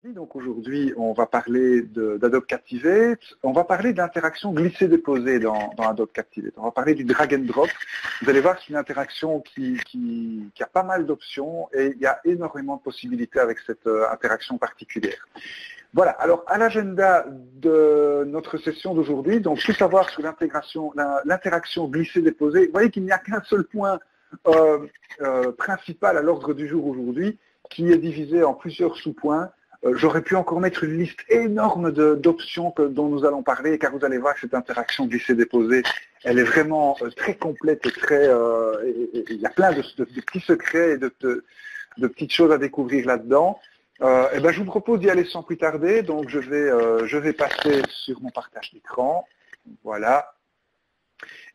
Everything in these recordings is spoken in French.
Donc aujourd'hui, on va parler d'Adobe Captivate. On va parler d'interaction glisser-déposer dans Adobe Captivate. On va parler du drag and drop. Vous allez voir que c'est une interaction qui a pas mal d'options et il y a énormément de possibilités avec cette interaction particulière. Voilà, alors à l'agenda de notre session d'aujourd'hui, donc tout savoir sur l'interaction glisser-déposer. Vous voyez qu'il n'y a qu'un seul point principal à l'ordre du jour aujourd'hui qui est divisé en plusieurs sous-points. J'aurais pu encore mettre une liste énorme d'options dont nous allons parler, car vous allez voir que cette interaction glisser-déposer, elle est vraiment très complète et il y a plein de petits secrets et de petites choses à découvrir là-dedans. Je vous propose d'y aller sans plus tarder, donc je vais passer sur mon partage d'écran, voilà,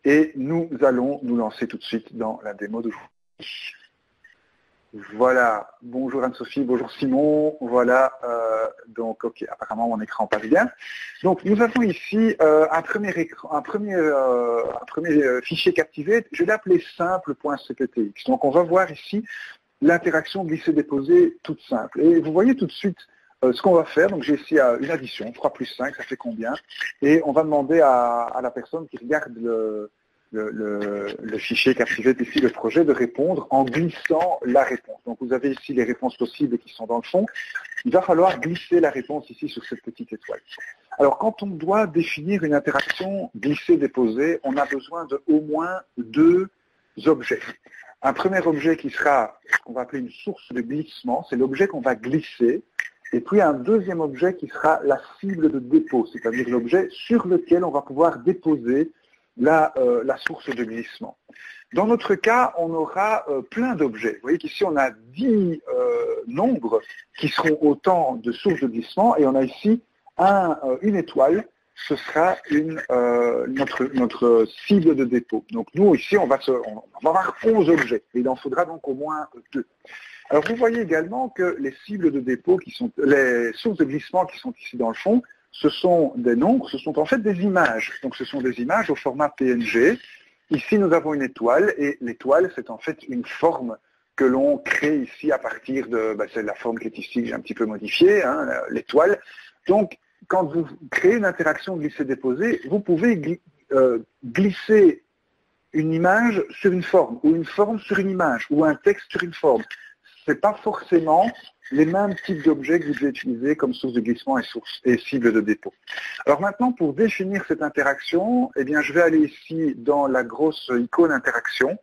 et nous allons nous lancer tout de suite dans la démo d'aujourd'hui. Voilà, bonjour Anne-Sophie, bonjour Simon, voilà, donc ok, apparemment mon écran passe bien. Donc nous avons ici un premier fichier Captivate, je l'ai appelé simple.cptx. Donc on va voir ici l'interaction glisser-déposer toute simple. Et vous voyez tout de suite ce qu'on va faire. Donc j'ai ici une addition, 3 plus 5, ça fait combien? Et on va demander à la personne qui regarde le fichier Captivate, ici le projet, de répondre en glissant la réponse. Donc vous avez ici les réponses possibles qui sont dans le fond. Il va falloir glisser la réponse ici sur cette petite étoile. Alors quand on doit définir une interaction glisser-déposer, on a besoin de au moins 2 objets. Un premier objet qui sera ce qu'on va appeler une source de glissement, c'est l'objet qu'on va glisser. Et puis un deuxième objet qui sera la cible de dépôt, c'est-à-dire l'objet sur lequel on va pouvoir déposer la source de glissement. Dans notre cas, on aura plein d'objets. Vous voyez qu'ici, on a 10 nombres qui seront autant de sources de glissement, et on a ici une étoile, ce sera notre cible de dépôt. Donc nous, ici, on va avoir 11 objets, et il en faudra donc au moins 2. Alors vous voyez également que les cibles de dépôt, les sources de glissement qui sont ici dans le fond, ce sont des nombres, ce sont en fait des images. Donc ce sont des images au format PNG. Ici, nous avons une étoile, et l'étoile, c'est en fait une forme que l'on crée ici à partir de... c'est la forme qui est ici, que j'ai un petit peu modifiée, hein, l'étoile. Donc, quand vous créez une interaction glisser-déposer, vous pouvez glisser une image sur une forme, ou une forme sur une image, ou un texte sur une forme. Ce n'est pas forcément les mêmes types d'objets que vous devez utiliser comme source de glissement et cible de dépôt. Alors maintenant, pour définir cette interaction, eh bien, je vais aller ici dans la grosse icône interaction,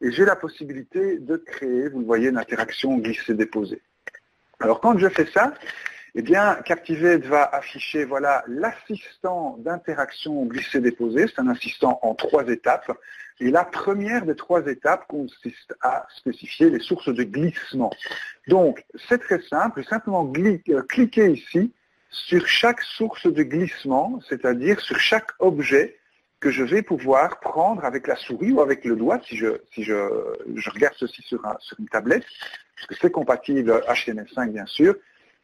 et j'ai la possibilité de créer, vous le voyez, une interaction glisser-déposer. Alors quand je fais ça, eh bien, Captivate va afficher, voilà, l'assistant d'interaction glisser-déposer. C'est un assistant en 3 étapes. Et la première des 3 étapes consiste à spécifier les sources de glissement. Donc, c'est très simple. Simplement cliquer ici sur chaque source de glissement, c'est-à-dire sur chaque objet que je vais pouvoir prendre avec la souris ou avec le doigt, si je regarde ceci sur une tablette, parce que c'est compatible HTML5 bien sûr.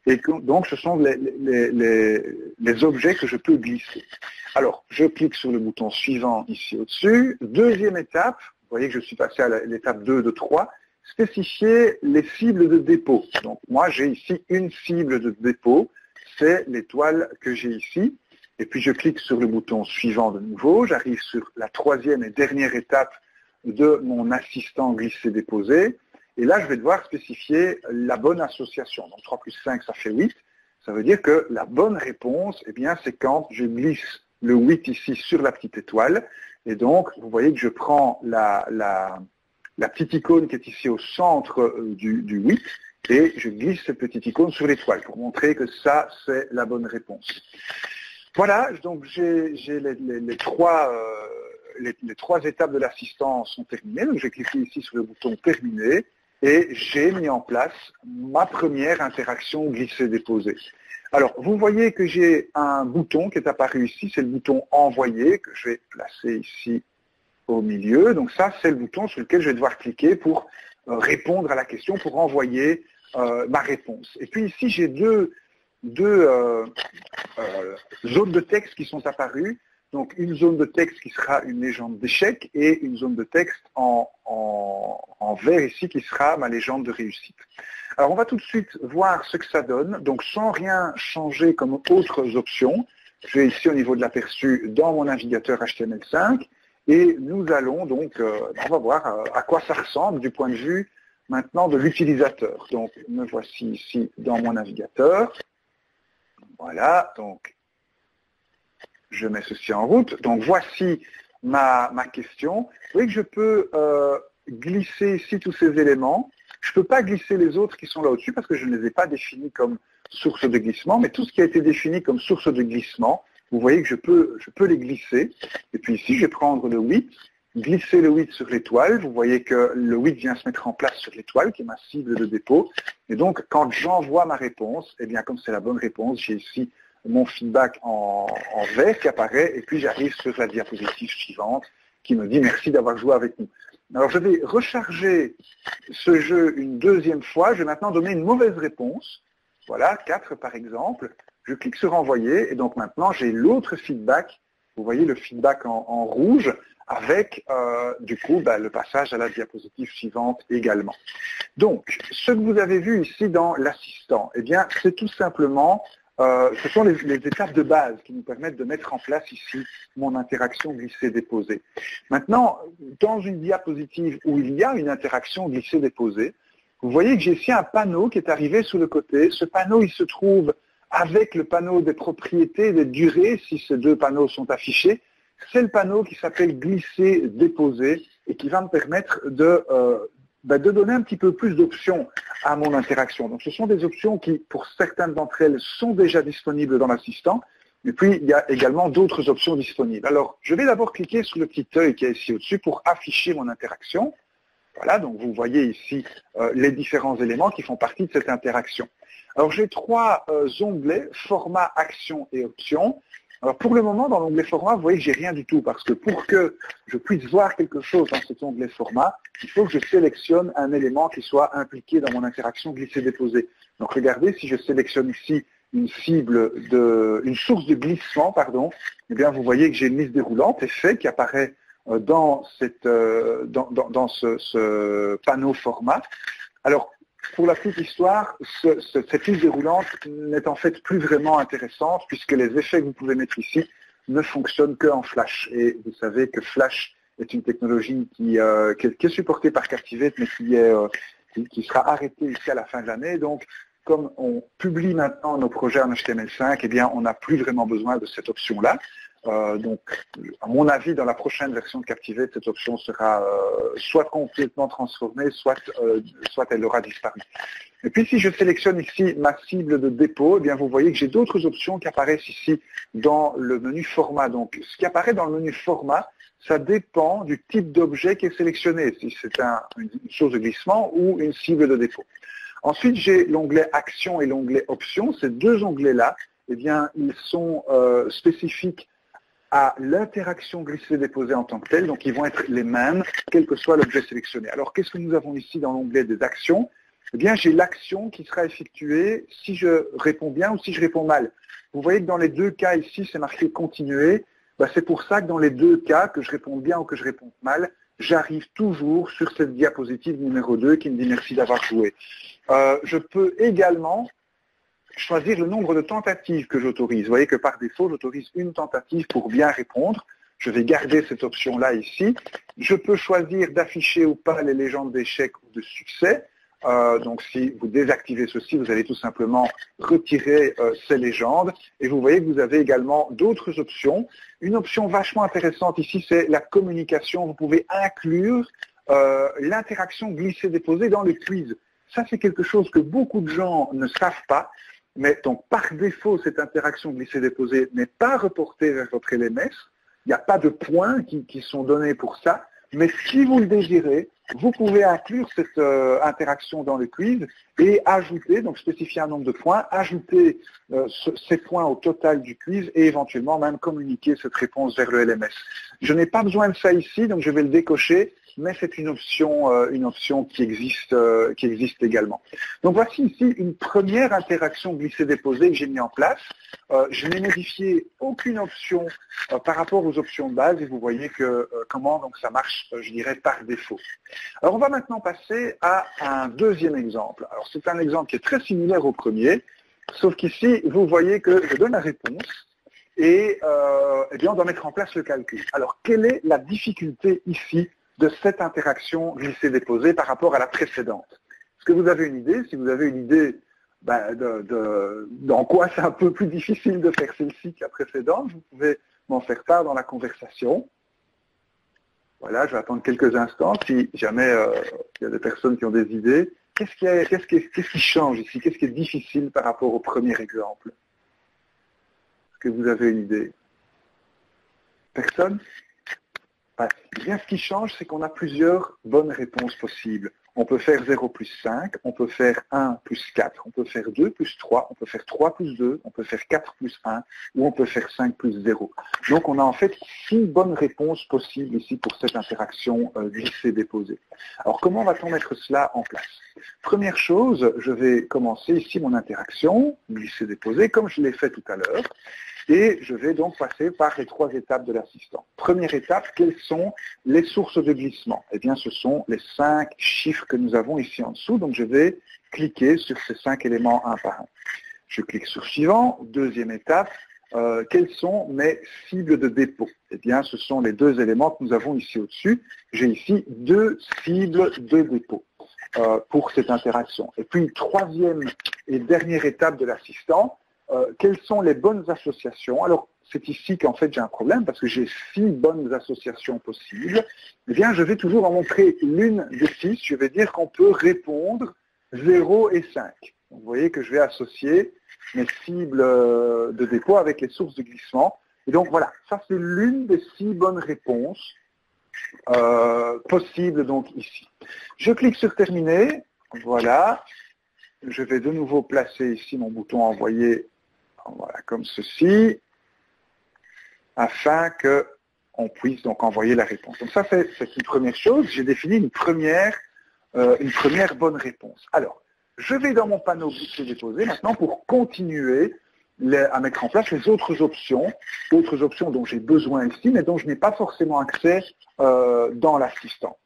Et donc, ce sont les objets que je peux glisser. Alors, je clique sur le bouton suivant ici au-dessus. Deuxième étape, vous voyez que je suis passé à l'étape 2 de 3, spécifier les cibles de dépôt. Donc, moi, j'ai ici une cible de dépôt, c'est l'étoile que j'ai ici. Et puis, je clique sur le bouton suivant de nouveau. J'arrive sur la 3e et dernière étape de mon assistant glisser-déposer. Et là, je vais devoir spécifier la bonne association. Donc 3 plus 5, ça fait 8. Ça veut dire que la bonne réponse, eh bien, c'est quand je glisse le 8 ici sur la petite étoile. Et donc, vous voyez que je prends la petite icône qui est ici au centre du 8 et je glisse cette petite icône sur l'étoile pour montrer que ça, c'est la bonne réponse. Voilà, donc j'ai les 3 étapes de l'assistant sont terminées. Donc, j'ai cliqué ici sur le bouton « Terminer ». Et j'ai mis en place ma première interaction glisser-déposer. Alors, vous voyez que j'ai un bouton qui est apparu ici, c'est le bouton « Envoyer » que je vais placer ici au milieu. Donc ça, c'est le bouton sur lequel je vais devoir cliquer pour répondre à la question, pour envoyer ma réponse. Et puis ici, j'ai deux zones de texte qui sont apparues. donc une zone de texte qui sera une légende d'échec et une zone de texte en vert ici qui sera ma légende de réussite. Alors on va tout de suite voir ce que ça donne, donc sans rien changer comme autres options. Je vais ici au niveau de l'aperçu dans mon navigateur HTML5 et nous allons donc, on va voir à quoi ça ressemble du point de vue maintenant de l'utilisateur. Donc me voici ici dans mon navigateur. Voilà, donc je mets ceci en route. Donc voici ma question. Vous voyez que je peux glisser ici tous ces éléments. Je ne peux pas glisser les autres qui sont là au-dessus parce que je ne les ai pas définis comme source de glissement, mais tout ce qui a été défini comme source de glissement, vous voyez que je peux les glisser. Et puis ici, je vais prendre le 8, glisser le 8 sur l'étoile. Vous voyez que le 8 vient se mettre en place sur l'étoile, qui est ma cible de dépôt. Et donc, quand j'envoie ma réponse, eh bien, comme c'est la bonne réponse, j'ai ici mon feedback en vert qui apparaît, et puis j'arrive sur la diapositive suivante qui me dit merci d'avoir joué avec nous. Alors je vais recharger ce jeu une deuxième fois, je vais maintenant donner une mauvaise réponse, voilà, 4 par exemple, je clique sur envoyer, et donc maintenant j'ai l'autre feedback, vous voyez le feedback en rouge, avec du coup le passage à la diapositive suivante également. Donc, ce que vous avez vu ici dans l'assistant, eh bien c'est tout simplement ce sont les étapes de base qui nous permettent de mettre en place ici mon interaction glisser-déposer. Maintenant, dans une diapositive où il y a une interaction glisser-déposer, vous voyez que j'ai ici un panneau qui est arrivé sous le côté. Ce panneau, il se trouve avec le panneau des propriétés et des durées, si ces deux panneaux sont affichés. C'est le panneau qui s'appelle glisser-déposer et qui va me permettre de donner un petit peu plus d'options à mon interaction. Donc ce sont des options qui, pour certaines d'entre elles, sont déjà disponibles dans l'assistant, et puis il y a également d'autres options disponibles. Alors je vais d'abord cliquer sur le petit œil qui est ici au-dessus pour afficher mon interaction. Voilà, donc vous voyez ici les différents éléments qui font partie de cette interaction. Alors j'ai 3 onglets, format, action et options. Alors pour le moment, dans l'onglet format, vous voyez que j'ai rien du tout, parce que pour que je puisse voir quelque chose dans cet onglet format, il faut que je sélectionne un élément qui soit impliqué dans mon interaction glisser-déposer. Donc regardez, si je sélectionne ici une source de glissement, pardon, eh bien vous voyez que j'ai une liste déroulante, effet, qui apparaît dans ce panneau format. Alors, pour la petite histoire, cette liste déroulante n'est en fait plus vraiment intéressante puisque les effets que vous pouvez mettre ici ne fonctionnent qu'en Flash. Et vous savez que Flash est une technologie qui est supportée par Captivate mais qui sera arrêtée ici à la fin de l'année. Donc, comme on publie maintenant nos projets en HTML5, eh bien, on n'a plus vraiment besoin de cette option-là. Donc, à mon avis, dans la prochaine version de Captivate, cette option sera soit complètement transformée, soit elle aura disparu. Et puis, si je sélectionne ici ma cible de dépôt, eh bien, vous voyez que j'ai d'autres options qui apparaissent ici dans le menu format. Donc, ce qui apparaît dans le menu format, ça dépend du type d'objet qui est sélectionné, si c'est une source de glissement ou une cible de dépôt. Ensuite, j'ai l'onglet Action et l'onglet Options. Ces deux onglets-là, eh bien, ils sont spécifiques à l'interaction glisser-déposer en tant que telle, donc ils vont être les mêmes, quel que soit l'objet sélectionné. Alors, qu'est-ce que nous avons ici dans l'onglet des actions? Eh bien, j'ai l'action qui sera effectuée si je réponds bien ou si je réponds mal. Vous voyez que dans les deux cas ici, c'est marqué « Continuer ». C'est pour ça que dans les deux cas, que je réponde bien ou que je réponde mal, j'arrive toujours sur cette diapositive numéro 2 qui me dit « Merci d'avoir joué ». Je peux également choisir le nombre de tentatives que j'autorise. Vous voyez que par défaut, j'autorise une tentative pour bien répondre. Je vais garder cette option-là ici. Je peux choisir d'afficher ou pas les légendes d'échec ou de succès. Donc si vous désactivez ceci, vous allez tout simplement retirer ces légendes. Et vous voyez que vous avez également d'autres options. Une option vachement intéressante ici, c'est la communication. Vous pouvez inclure l'interaction glisser-déposer dans le quiz. Ça, c'est quelque chose que beaucoup de gens ne savent pas. Mais donc, par défaut, cette interaction glisser-déposer n'est pas reportée vers votre LMS. Il n'y a pas de points qui sont donnés pour ça. Mais si vous le désirez, vous pouvez inclure cette interaction dans le quiz et ajouter, donc spécifier un nombre de points, ajouter ces points au total du quiz et éventuellement même communiquer cette réponse vers le LMS. Je n'ai pas besoin de ça ici, donc je vais le décocher mais c'est une option qui existe également. Donc voici ici une première interaction glisser-déposer que j'ai mis en place. Je n'ai modifié aucune option par rapport aux options de base et vous voyez que comment donc ça marche, je dirais, par défaut. Alors on va maintenant passer à un deuxième exemple. Alors c'est un exemple qui est très similaire au premier, sauf qu'ici vous voyez que je donne la réponse et eh bien on doit mettre en place le calcul. Alors quelle est la difficulté ici de cette interaction glisser-déposer par rapport à la précédente? Est-ce que vous avez une idée? Si vous avez une idée dans quoi c'est un peu plus difficile de faire celle-ci que la précédente, vous pouvez m'en faire part dans la conversation. Voilà, je vais attendre quelques instants. Si jamais il y a des personnes qui ont des idées, qu'est-ce qui change ici? Qu'est-ce qui est difficile par rapport au premier exemple? Est-ce que vous avez une idée? Personne? Eh bien, ce qui change, c'est qu'on a plusieurs bonnes réponses possibles. On peut faire 0 plus 5, on peut faire 1 plus 4, on peut faire 2 plus 3, on peut faire 3 plus 2, on peut faire 4 plus 1, ou on peut faire 5 plus 0. Donc on a en fait 6 bonnes réponses possibles ici pour cette interaction glisser-déposer. Alors comment va-t-on mettre cela en place? Première chose, je vais commencer ici mon interaction glisser-déposer comme je l'ai fait tout à l'heure. Et je vais donc passer par les 3 étapes de l'assistant. Première étape, quelles sont les sources de glissement? Eh bien, ce sont les 5 chiffres que nous avons ici en dessous. Donc, je vais cliquer sur ces 5 éléments un par un. Je clique sur suivant. Deuxième étape, quelles sont mes cibles de dépôt? Eh bien, ce sont les 2 éléments que nous avons ici au-dessus. J'ai ici 2 cibles de dépôt pour cette interaction. Et puis, troisième et dernière étape de l'assistant, quelles sont les bonnes associations? Alors, c'est ici qu'en fait j'ai un problème parce que j'ai 6 bonnes associations possibles. Eh bien, je vais toujours en montrer l'une des 6. Je vais dire qu'on peut répondre 0 et 5. Donc, vous voyez que je vais associer mes cibles de dépôt avec les sources de glissement. Et donc voilà, ça c'est l'une des 6 bonnes réponses possibles donc ici. Je clique sur terminer. Voilà. Je vais de nouveau placer ici mon bouton envoyer. Voilà, comme ceci, afin qu'on puisse donc envoyer la réponse. Donc ça, c'est une première chose. J'ai défini une première bonne réponse. Alors, je vais dans mon panneau glisser-déposer maintenant pour continuer à mettre en place les autres options dont j'ai besoin ici, mais dont je n'ai pas forcément accès dans l'assistant.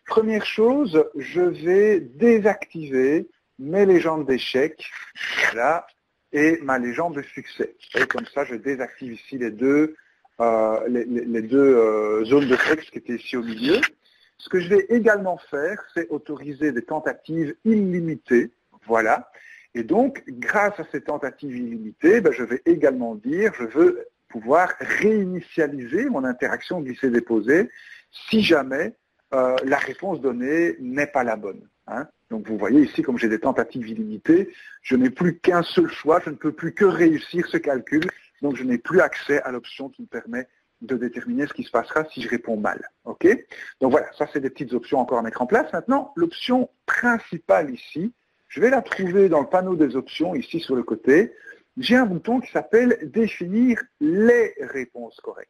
Première chose, je vais désactiver mes légendes d'échecs. Voilà. Et ma légende de succès. Et comme ça, je désactive ici les deux zones de texte qui étaient ici au milieu. Ce que je vais également faire, c'est autoriser des tentatives illimitées. Voilà. Et donc, grâce à ces tentatives illimitées, je vais également dire, je veux pouvoir réinitialiser mon interaction glisser-déposer si jamais la réponse donnée n'est pas la bonne. Hein. Donc vous voyez ici, comme j'ai des tentatives illimitées, je n'ai plus qu'un seul choix, je ne peux plus que réussir ce calcul, donc je n'ai plus accès à l'option qui me permet de déterminer ce qui se passera si je réponds mal. Okay, donc voilà, ça c'est des petites options encore à mettre en place. Maintenant, l'option principale ici, je vais la trouver dans le panneau des options, ici sur le côté. J'ai un bouton qui s'appelle « Définir les réponses correctes ».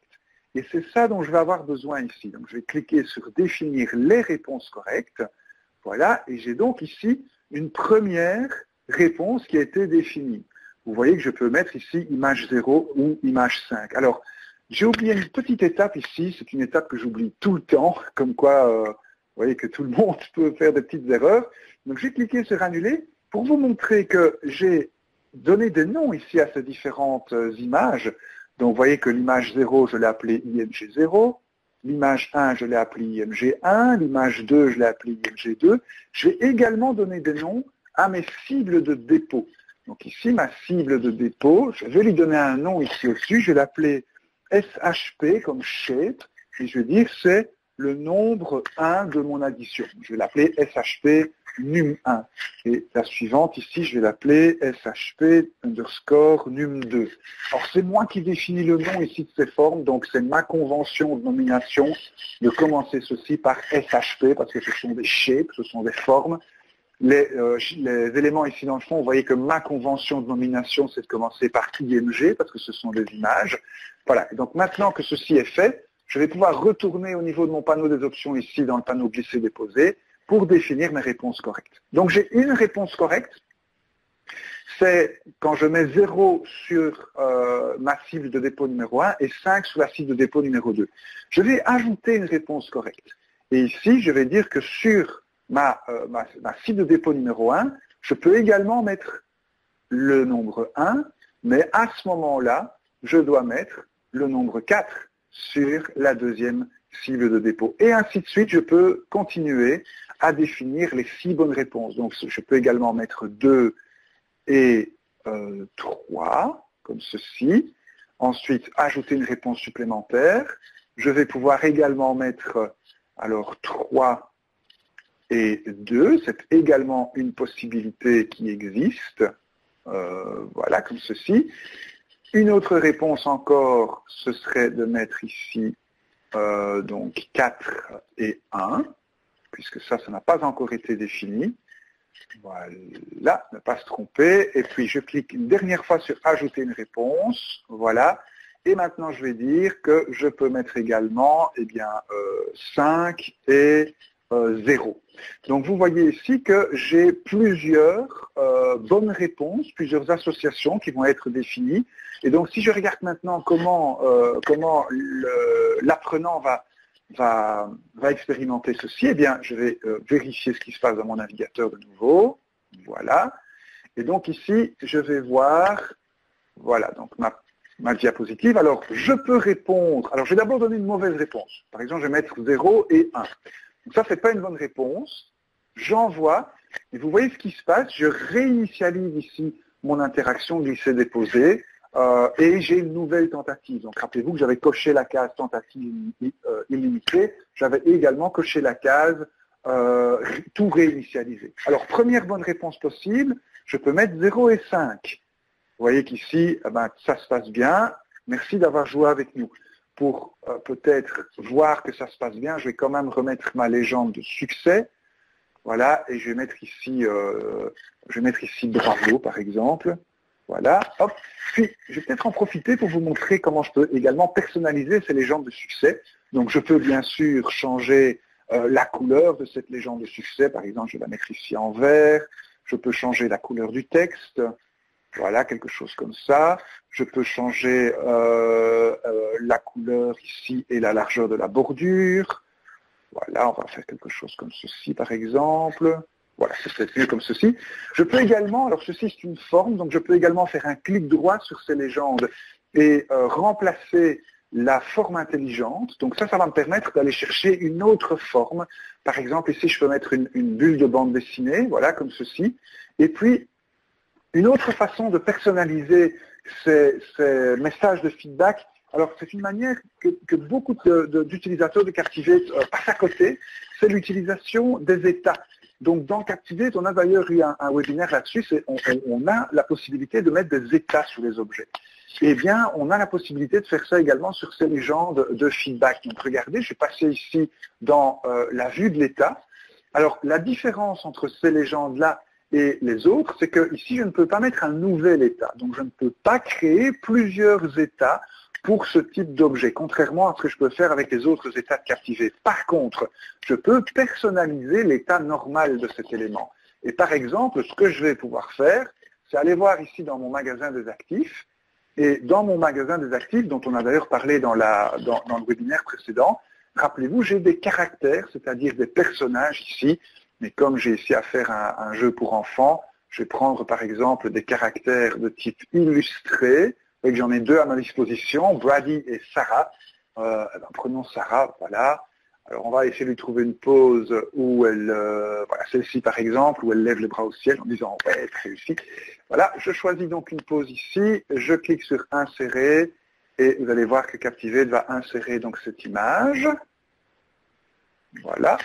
Et c'est ça dont je vais avoir besoin ici. Donc je vais cliquer sur « Définir les réponses correctes ». Voilà, et j'ai donc ici une première réponse qui a été définie. Vous voyez que je peux mettre ici image 0 ou image 5. Alors, j'ai oublié une petite étape ici, c'est une étape que j'oublie tout le temps, comme quoi, vous voyez que tout le monde peut faire des petites erreurs. Donc, j'ai cliqué sur annuler pour vous montrer que j'ai donné des noms ici à ces différentes images. Donc, vous voyez que l'image 0, je l'ai appelée IMG 0. L'image 1, je l'ai appelée IMG 1, l'image 2, je l'ai appelée IMG 2. Je vais également donner des noms à mes cibles de dépôt. Donc ici, ma cible de dépôt, je vais lui donner un nom ici au-dessus, je vais l'appeler SHP comme shape, et je vais dire c'est le nombre 1 de mon addition. Je vais l'appeler SHP num1. Et la suivante, ici, je vais l'appeler SHP underscore num2. Alors, c'est moi qui définis le nom ici de ces formes, donc c'est ma convention de nomination de commencer ceci par SHP, parce que ce sont des shapes, ce sont des formes. Les éléments ici dans le fond, vous voyez que ma convention de nomination, c'est de commencer par IMG, parce que ce sont des images. Voilà. Et donc, maintenant que ceci est fait, je vais pouvoir retourner au niveau de mon panneau des options ici, dans le panneau glisser-déposer, pour définir mes réponses correctes. Donc j'ai une réponse correcte, c'est quand je mets 0 sur ma cible de dépôt numéro 1 et 5 sur la cible de dépôt numéro 2. Je vais ajouter une réponse correcte. Et ici, je vais dire que sur ma cible de dépôt numéro 1, je peux également mettre le nombre 1, mais à ce moment-là, je dois mettre le nombre 4 sur la deuxième cible de dépôt. Et ainsi de suite, je peux continuer à définir les 6 bonnes réponses. Donc, je peux également mettre 2 et 3, comme ceci. Ensuite, ajouter une réponse supplémentaire. Je vais pouvoir également mettre alors 3 et 2. C'est également une possibilité qui existe. Voilà, comme ceci. Une autre réponse encore, ce serait de mettre ici donc 4 et 1, puisque ça n'a pas encore été défini. Voilà, ne pas se tromper. Et puis je clique une dernière fois sur ajouter une réponse. Voilà. Et maintenant je vais dire que je peux mettre également 5 et 0. Donc vous voyez ici que j'ai plusieurs bonnes réponses, plusieurs associations qui vont être définies. Et donc si je regarde maintenant comment l'apprenant va expérimenter ceci, eh bien, je vais vérifier ce qui se passe dans mon navigateur de nouveau. Voilà. Et donc ici, je vais voir, voilà, donc ma diapositive. Alors, je peux répondre. Alors, je vais d'abord donner une mauvaise réponse. Par exemple, je vais mettre 0 et 1. Donc ça, c'est pas une bonne réponse. J'envoie. Et vous voyez ce qui se passe. Je réinitialise ici mon interaction glisser-déposer. Et j'ai une nouvelle tentative. Donc rappelez-vous que j'avais coché la case tentative illimitée, j'avais également coché la case tout réinitialiser. Alors première bonne réponse possible, je peux mettre 0 et 5. Vous voyez qu'ici, ça se passe bien. Merci d'avoir joué avec nous. Pour peut-être voir que ça se passe bien, je vais quand même remettre ma légende de succès. Voilà, et je vais mettre ici bravo par exemple. Voilà, hop. Puis, je vais peut-être en profiter pour vous montrer comment je peux également personnaliser ces légendes de succès. Donc, je peux bien sûr changer la couleur de cette légende de succès. Par exemple, je vais la mettre ici en vert. Je peux changer la couleur du texte. Voilà, quelque chose comme ça. Je peux changer la couleur ici et la largeur de la bordure. Voilà, on va faire quelque chose comme ceci, par exemple. Voilà, c'est peut-être mieux comme ceci. Je peux également, alors ceci c'est une forme, donc je peux également faire un clic droit sur ces légendes et remplacer la forme intelligente. Donc ça va me permettre d'aller chercher une autre forme. Par exemple, ici, je peux mettre une bulle de bande dessinée, voilà, comme ceci. Et puis, une autre façon de personnaliser ces messages de feedback, alors c'est une manière que beaucoup d'utilisateurs de Captivate passent à côté, c'est l'utilisation des états. Donc dans Captivate, on a d'ailleurs eu un webinaire là-dessus, on a la possibilité de mettre des états sur les objets. Eh bien, on a la possibilité de faire ça également sur ces légendes de feedback. Donc regardez, je suis passé ici dans la vue de l'état. Alors la différence entre ces légendes-là et les autres, c'est que ici, je ne peux pas mettre un nouvel état. Donc je ne peux pas créer plusieurs états pour ce type d'objet, contrairement à ce que je peux faire avec les autres états de Captivate. Par contre, je peux personnaliser l'état normal de cet élément. Et par exemple, ce que je vais pouvoir faire, c'est aller voir ici dans mon magasin des actifs. Et dans mon magasin des actifs, dont on a d'ailleurs parlé dans le webinaire précédent, rappelez-vous, j'ai des caractères, c'est-à-dire des personnages ici. Mais comme j'ai ici à faire un jeu pour enfants, je vais prendre par exemple des caractères de type illustré. Vous voyez que j'en ai 2 à ma disposition, Brady et Sarah. Prenons Sarah, voilà. Alors on va essayer de lui trouver une pose où elle, voilà, celle-ci par exemple, où elle lève les bras au ciel en disant « ouais, réussi ». Voilà, je choisis donc une pose ici, je clique sur « Insérer » et vous allez voir que Captivate va insérer donc cette image. Voilà.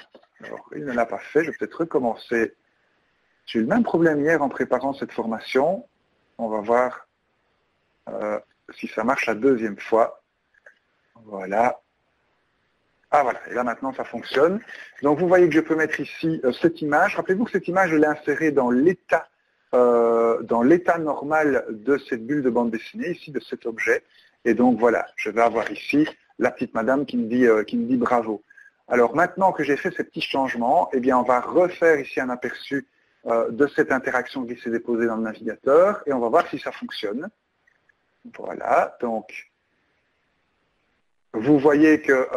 Alors, il ne l'a pas fait, je vais peut-être recommencer. J'ai eu le même problème hier en préparant cette formation. On va voir si ça marche la deuxième fois. Voilà. Ah voilà, et là maintenant ça fonctionne. Donc vous voyez que je peux mettre ici cette image. Rappelez-vous que cette image, je l'ai insérée dans l'état normal de cette bulle de bande dessinée, ici de cet objet. Et donc voilà, je vais avoir ici la petite madame qui me dit bravo. Alors maintenant que j'ai fait ces petits changements, eh bien on va refaire ici un aperçu de cette interaction glisser-déposer dans le navigateur et on va voir si ça fonctionne. Voilà, donc vous voyez que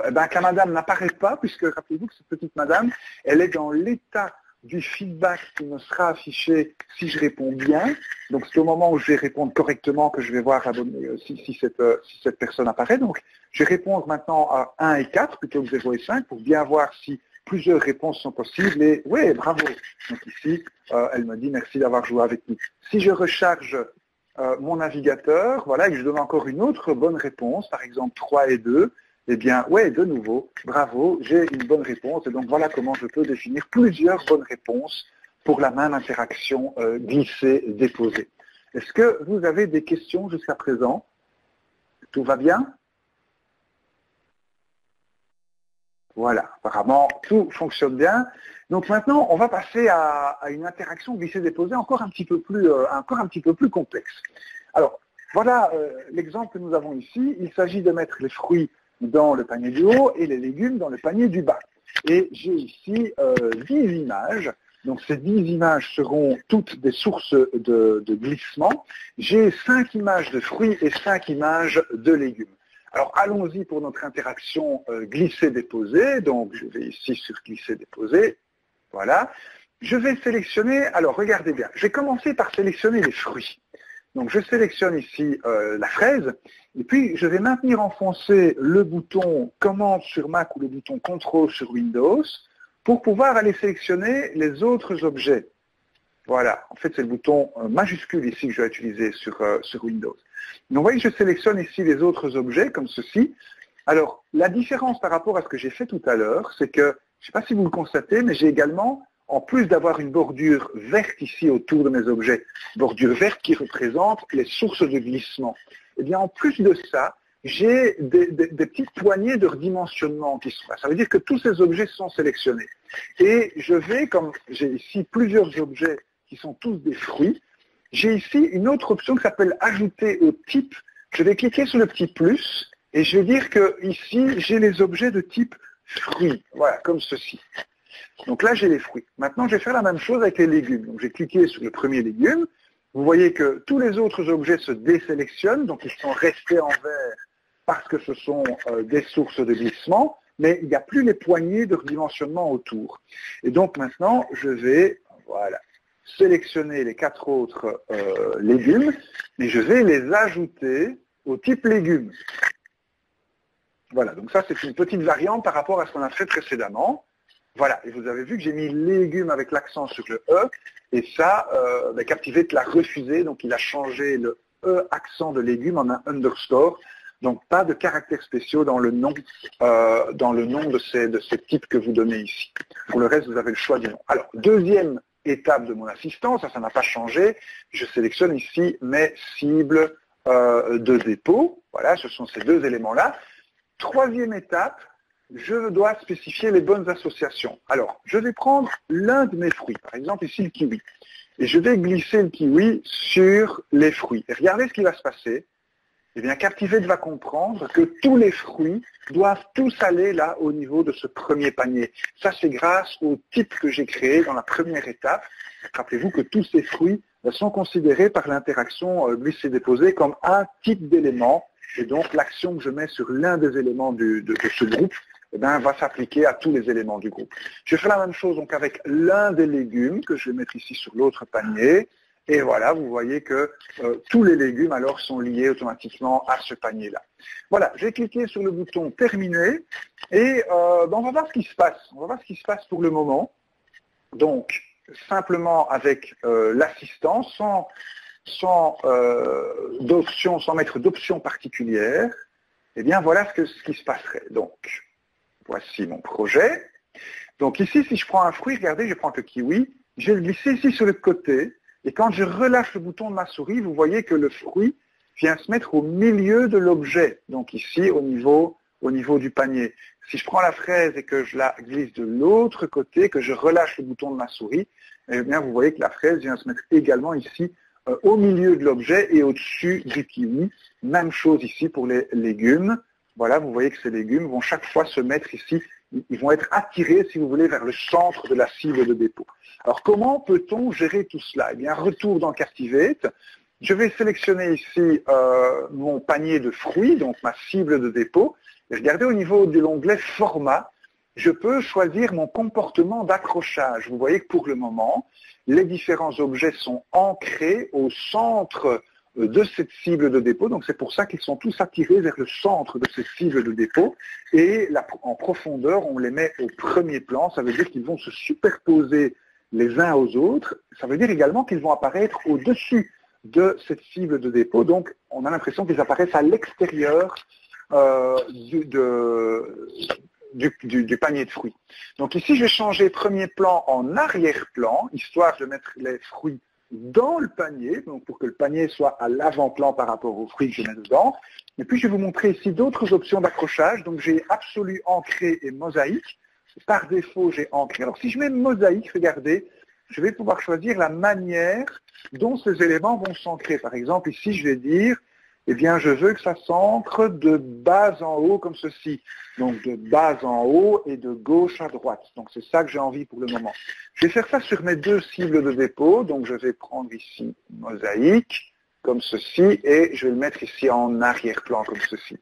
la madame n'apparaît pas, puisque rappelez-vous que cette petite madame, elle est dans l'état du feedback qui me sera affiché si je réponds bien. Donc c'est au moment où je vais répondre correctement que je vais voir si cette personne apparaît. Donc je vais répondre maintenant à 1 et 4 plutôt que 0 et 5 pour bien voir si plusieurs réponses sont possibles. Et oui, bravo. Donc ici, elle me dit merci d'avoir joué avec nous. Si je recharge mon navigateur, voilà, et que je donne encore une autre bonne réponse, par exemple 3 et 2, eh bien, ouais, de nouveau, bravo, j'ai une bonne réponse. Et donc, voilà comment je peux définir plusieurs bonnes réponses pour la même interaction glisser-déposer. Est-ce que vous avez des questions jusqu'à présent? Tout va bien? Voilà, apparemment, tout fonctionne bien. Donc maintenant, on va passer à une interaction glisser-déposer encore un petit peu plus complexe. Alors, voilà l'exemple que nous avons ici. Il s'agit de mettre les fruits dans le panier du haut et les légumes dans le panier du bas. Et j'ai ici 10 images. Donc ces 10 images seront toutes des sources de glissement. J'ai 5 images de fruits et 5 images de légumes. Alors allons-y pour notre interaction glisser-déposer. Donc je vais ici sur glisser-déposer. Voilà. Je vais sélectionner, alors regardez bien, je vais commencer par sélectionner les fruits. Donc je sélectionne ici la fraise, et puis je vais maintenir enfoncé le bouton Commande sur Mac ou le bouton Contrôle sur Windows pour pouvoir aller sélectionner les autres objets. Voilà, en fait c'est le bouton majuscule ici que je vais utiliser sur Windows. Donc vous voyez que je sélectionne ici les autres objets comme ceci. Alors la différence par rapport à ce que j'ai fait tout à l'heure, c'est que, je ne sais pas si vous le constatez, mais j'ai également, en plus d'avoir une bordure verte ici autour de mes objets, bordure verte qui représente les sources de glissement, eh bien en plus de ça, j'ai des petites poignées de redimensionnement qui sont là. Ça veut dire que tous ces objets sont sélectionnés. Et je vais, comme j'ai ici plusieurs objets qui sont tous des fruits, j'ai ici une autre option qui s'appelle Ajouter au type. Je vais cliquer sur le petit plus et je vais dire que ici j'ai les objets de type fruits. Voilà, comme ceci. Donc là, j'ai les fruits. Maintenant, je vais faire la même chose avec les légumes. Donc, j'ai cliqué sur le premier légume. Vous voyez que tous les autres objets se désélectionnent, donc ils sont restés en vert parce que ce sont des sources de glissement, mais il n'y a plus les poignées de redimensionnement autour. Et donc maintenant, je vais sélectionner les 4 autres légumes, et je vais les ajouter au type légumes. Voilà, donc ça c'est une petite variante par rapport à ce qu'on a fait précédemment. Voilà, et vous avez vu que j'ai mis légumes avec l'accent sur le E, et ça, Captivate l'a refusé, donc il a changé le E accent de légumes en un underscore, donc pas de caractères spéciaux dans le nom de ces types que vous donnez ici. Pour le reste, vous avez le choix du nom. Alors, deuxième étape de mon assistant, ça n'a pas changé, je sélectionne ici mes cibles de dépôt, voilà, ce sont ces deux éléments-là. Troisième étape, je dois spécifier les bonnes associations. Alors, je vais prendre l'un de mes fruits, par exemple ici le kiwi, et je vais glisser le kiwi sur les fruits. Et regardez ce qui va se passer. Eh bien, Captivate va comprendre que tous les fruits doivent tous aller là au niveau de ce premier panier. Ça, c'est grâce au type que j'ai créé dans la première étape. Rappelez-vous que tous ces fruits sont considérés par l'interaction glisser-déposer comme un type d'élément. Et donc, l'action que je mets sur l'un des éléments de ce groupe va s'appliquer à tous les éléments du groupe. Je fais la même chose donc avec l'un des légumes que je vais mettre ici sur l'autre panier. Et voilà, vous voyez que tous les légumes alors sont liés automatiquement à ce panier-là. Voilà, j'ai cliqué sur le bouton terminer et on va voir ce qui se passe. On va voir ce qui se passe pour le moment. Donc, simplement avec l'assistant, sans mettre d'options particulières, eh bien voilà ce qui se passerait. Donc, voici mon projet. Donc ici, si je prends un fruit, regardez, je prends le kiwi, je vais le glisser ici sur le côté, et quand je relâche le bouton de ma souris, vous voyez que le fruit vient se mettre au milieu de l'objet, donc ici au niveau du panier. Si je prends la fraise et que je la glisse de l'autre côté, que je relâche le bouton de ma souris, eh bien vous voyez que la fraise vient se mettre également ici au milieu de l'objet et au-dessus du kiwi. Même chose ici pour les légumes. Voilà, vous voyez que ces légumes vont chaque fois se mettre ici, ils vont être attirés, si vous voulez, vers le centre de la cible de dépôt. Alors, comment peut-on gérer tout cela? Eh bien, retour dans Captivate. Je vais sélectionner ici mon panier de fruits, donc ma cible de dépôt. Et regardez au niveau de l'onglet Format, je peux choisir mon comportement d'accrochage. Vous voyez que pour le moment, les différents objets sont ancrés au centre de cette cible de dépôt. Donc c'est pour ça qu'ils sont tous attirés vers le centre de cette cible de dépôt. Et là, en profondeur, on les met au premier plan. Ça veut dire qu'ils vont se superposer les uns aux autres. Ça veut dire également qu'ils vont apparaître au-dessus de cette cible de dépôt. Donc on a l'impression qu'ils apparaissent à l'extérieur du panier de fruits. Donc ici, je vais changer premier plan en arrière-plan, histoire de mettre les fruits dans le panier, donc pour que le panier soit à l'avant-plan par rapport aux fruits que je mets dedans. Et puis, je vais vous montrer ici d'autres options d'accrochage. Donc, j'ai absolu, ancré et mosaïque. Par défaut, j'ai ancré. Alors, si je mets mosaïque, regardez, je vais pouvoir choisir la manière dont ces éléments vont s'ancrer. Par exemple, ici, je vais dire, eh bien, je veux que ça s'ancre de bas en haut comme ceci. Donc, de bas en haut et de gauche à droite. Donc, c'est ça que j'ai envie pour le moment. Je vais faire ça sur mes deux cibles de dépôt. Donc, je vais prendre ici mosaïque, comme ceci, et je vais le mettre ici en arrière-plan, comme ceci.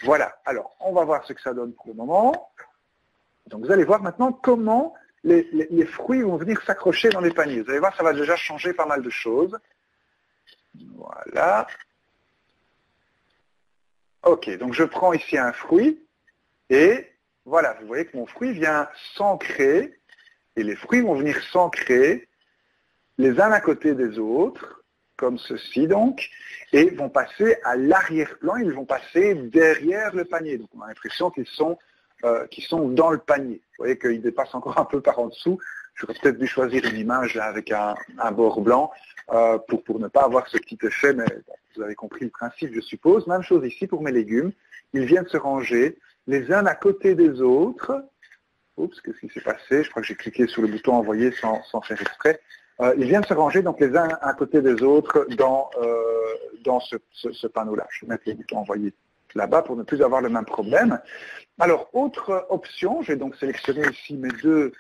Voilà. Alors, on va voir ce que ça donne pour le moment. Donc, vous allez voir maintenant comment les fruits vont venir s'accrocher dans les paniers. Vous allez voir, ça va déjà changer pas mal de choses. Voilà. Ok, donc je prends ici un fruit et voilà, vous voyez que mon fruit vient s'ancrer et les fruits vont venir s'ancrer les uns à côté des autres, comme ceci donc, et vont passer à l'arrière-plan, ils vont passer derrière le panier. Donc on a l'impression qu'ils sont dans le panier. Vous voyez qu'ils dépassent encore un peu par en dessous. J'aurais peut-être dû choisir une image là, avec un bord blanc pour ne pas avoir ce petit effet, mais bon, vous avez compris le principe, je suppose. Même chose ici pour mes légumes. Ils viennent se ranger les uns à côté des autres. Oups, qu'est-ce qui s'est passé? Je crois que j'ai cliqué sur le bouton envoyer sans faire exprès. Ils viennent se ranger donc les uns à côté des autres dans ce panneau-là. Je vais mettre les boutons envoyer là-bas pour ne plus avoir le même problème. Alors, autre option, je vais donc sélectionner ici mes deux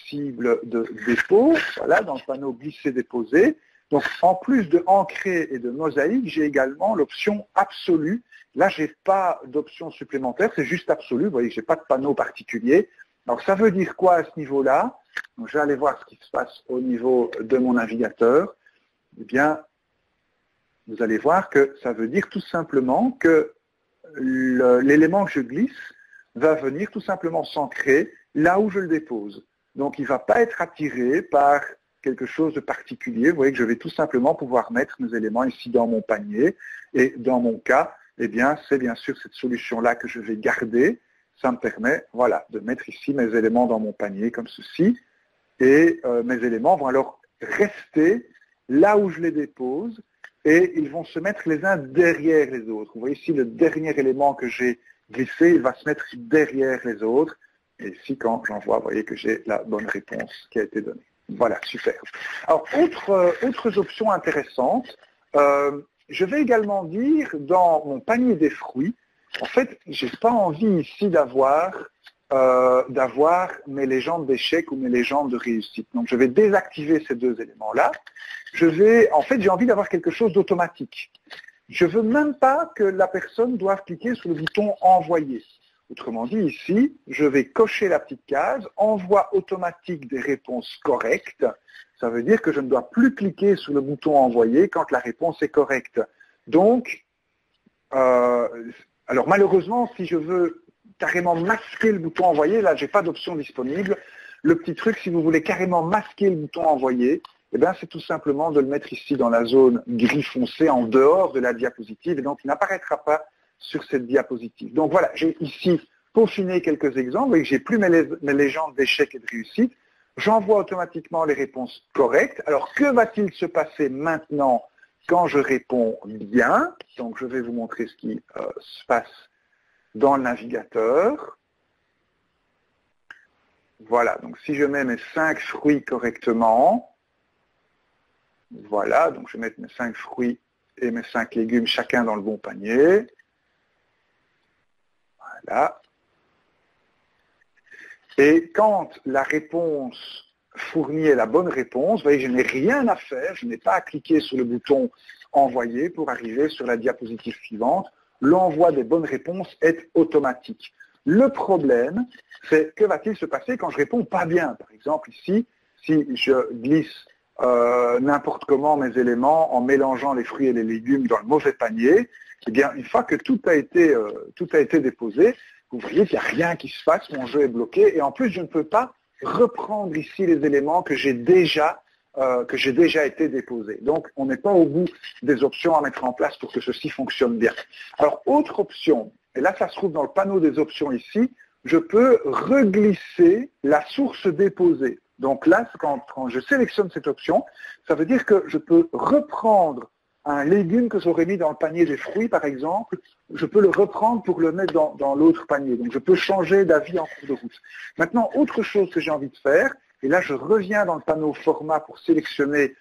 cibles de dépôt, voilà, dans le panneau glisser-déposer. Donc, en plus de ancrer et de mosaïque, j'ai également l'option absolue. Là, je n'ai pas d'option supplémentaire, c'est juste absolu. Vous voyez que je n'ai pas de panneau particulier. Alors, ça veut dire quoi à ce niveau-là? Donc, je vais aller voir ce qui se passe au niveau de mon navigateur. Eh bien, vous allez voir que ça veut dire tout simplement que l'élément que je glisse va venir tout simplement s'ancrer là où je le dépose. Donc, il ne va pas être attiré par quelque chose de particulier. Vous voyez que je vais tout simplement pouvoir mettre mes éléments ici dans mon panier. Et dans mon cas, eh bien, c'est bien sûr cette solution-là que je vais garder. Ça me permet, voilà, de mettre ici mes éléments dans mon panier comme ceci. Et mes éléments vont alors rester là où je les dépose et ils vont se mettre les uns derrière les autres. Vous voyez ici le dernier élément que j'ai glissé, il va se mettre derrière les autres. Et ici, quand j'envoie, vous voyez que j'ai la bonne réponse qui a été donnée. Voilà, super. Alors, autres options intéressantes. Je vais également dire dans mon panier des fruits, en fait, je n'ai pas envie ici d'avoir mes légendes d'échec ou mes légendes de réussite. Donc, je vais désactiver ces deux éléments-là. En fait, j'ai envie d'avoir quelque chose d'automatique. Je ne veux même pas que la personne doive cliquer sur le bouton « Envoyer ». Autrement dit, ici, je vais cocher la petite case « Envoi automatique des réponses correctes ». Ça veut dire que je ne dois plus cliquer sur le bouton « Envoyer » quand la réponse est correcte. Donc, alors malheureusement, si je veux carrément masquer le bouton envoyer, là, je n'ai pas d'option disponible. Le petit truc, si vous voulez carrément masquer le bouton envoyer, eh bien, c'est tout simplement de le mettre ici dans la zone gris foncé, en dehors de la diapositive, et donc il n'apparaîtra pas sur cette diapositive. Donc voilà, j'ai ici peaufiné quelques exemples. Vous voyez que j'ai plus mes légendes d'échec et de réussite. J'envoie automatiquement les réponses correctes. Alors, que va-t-il se passer maintenant quand je réponds bien? Donc, je vais vous montrer ce qui se passe dans le navigateur. Voilà, donc si je mets mes 5 fruits correctement, voilà, donc je vais mettre mes 5 fruits et mes 5 légumes chacun dans le bon panier. Voilà. Et quand la réponse fournie est la bonne réponse, vous voyez, je n'ai rien à faire, je n'ai pas à cliquer sur le bouton envoyer pour arriver sur la diapositive suivante. L'envoi des bonnes réponses est automatique. Le problème, c'est que va-t-il se passer quand je réponds pas bien? Par exemple, ici, si je glisse n'importe comment mes éléments en mélangeant les fruits et les légumes dans le mauvais panier, eh bien, une fois que tout a été déposé, vous voyez qu'il n'y a rien qui se passe, mon jeu est bloqué, et en plus, je ne peux pas reprendre ici les éléments que j'ai déjà été déposés. Donc, on n'est pas au bout des options à mettre en place pour que ceci fonctionne bien. Alors, autre option, et là, ça se trouve dans le panneau des options ici, je peux reglisser la source déposée. Donc là, quand je sélectionne cette option, ça veut dire que je peux reprendre un légume que j'aurais mis dans le panier des fruits, par exemple, je peux le reprendre pour le mettre dans l'autre panier. Donc je peux changer d'avis en cours de route. Maintenant, autre chose que j'ai envie de faire, et là je reviens dans le panneau format pour sélectionner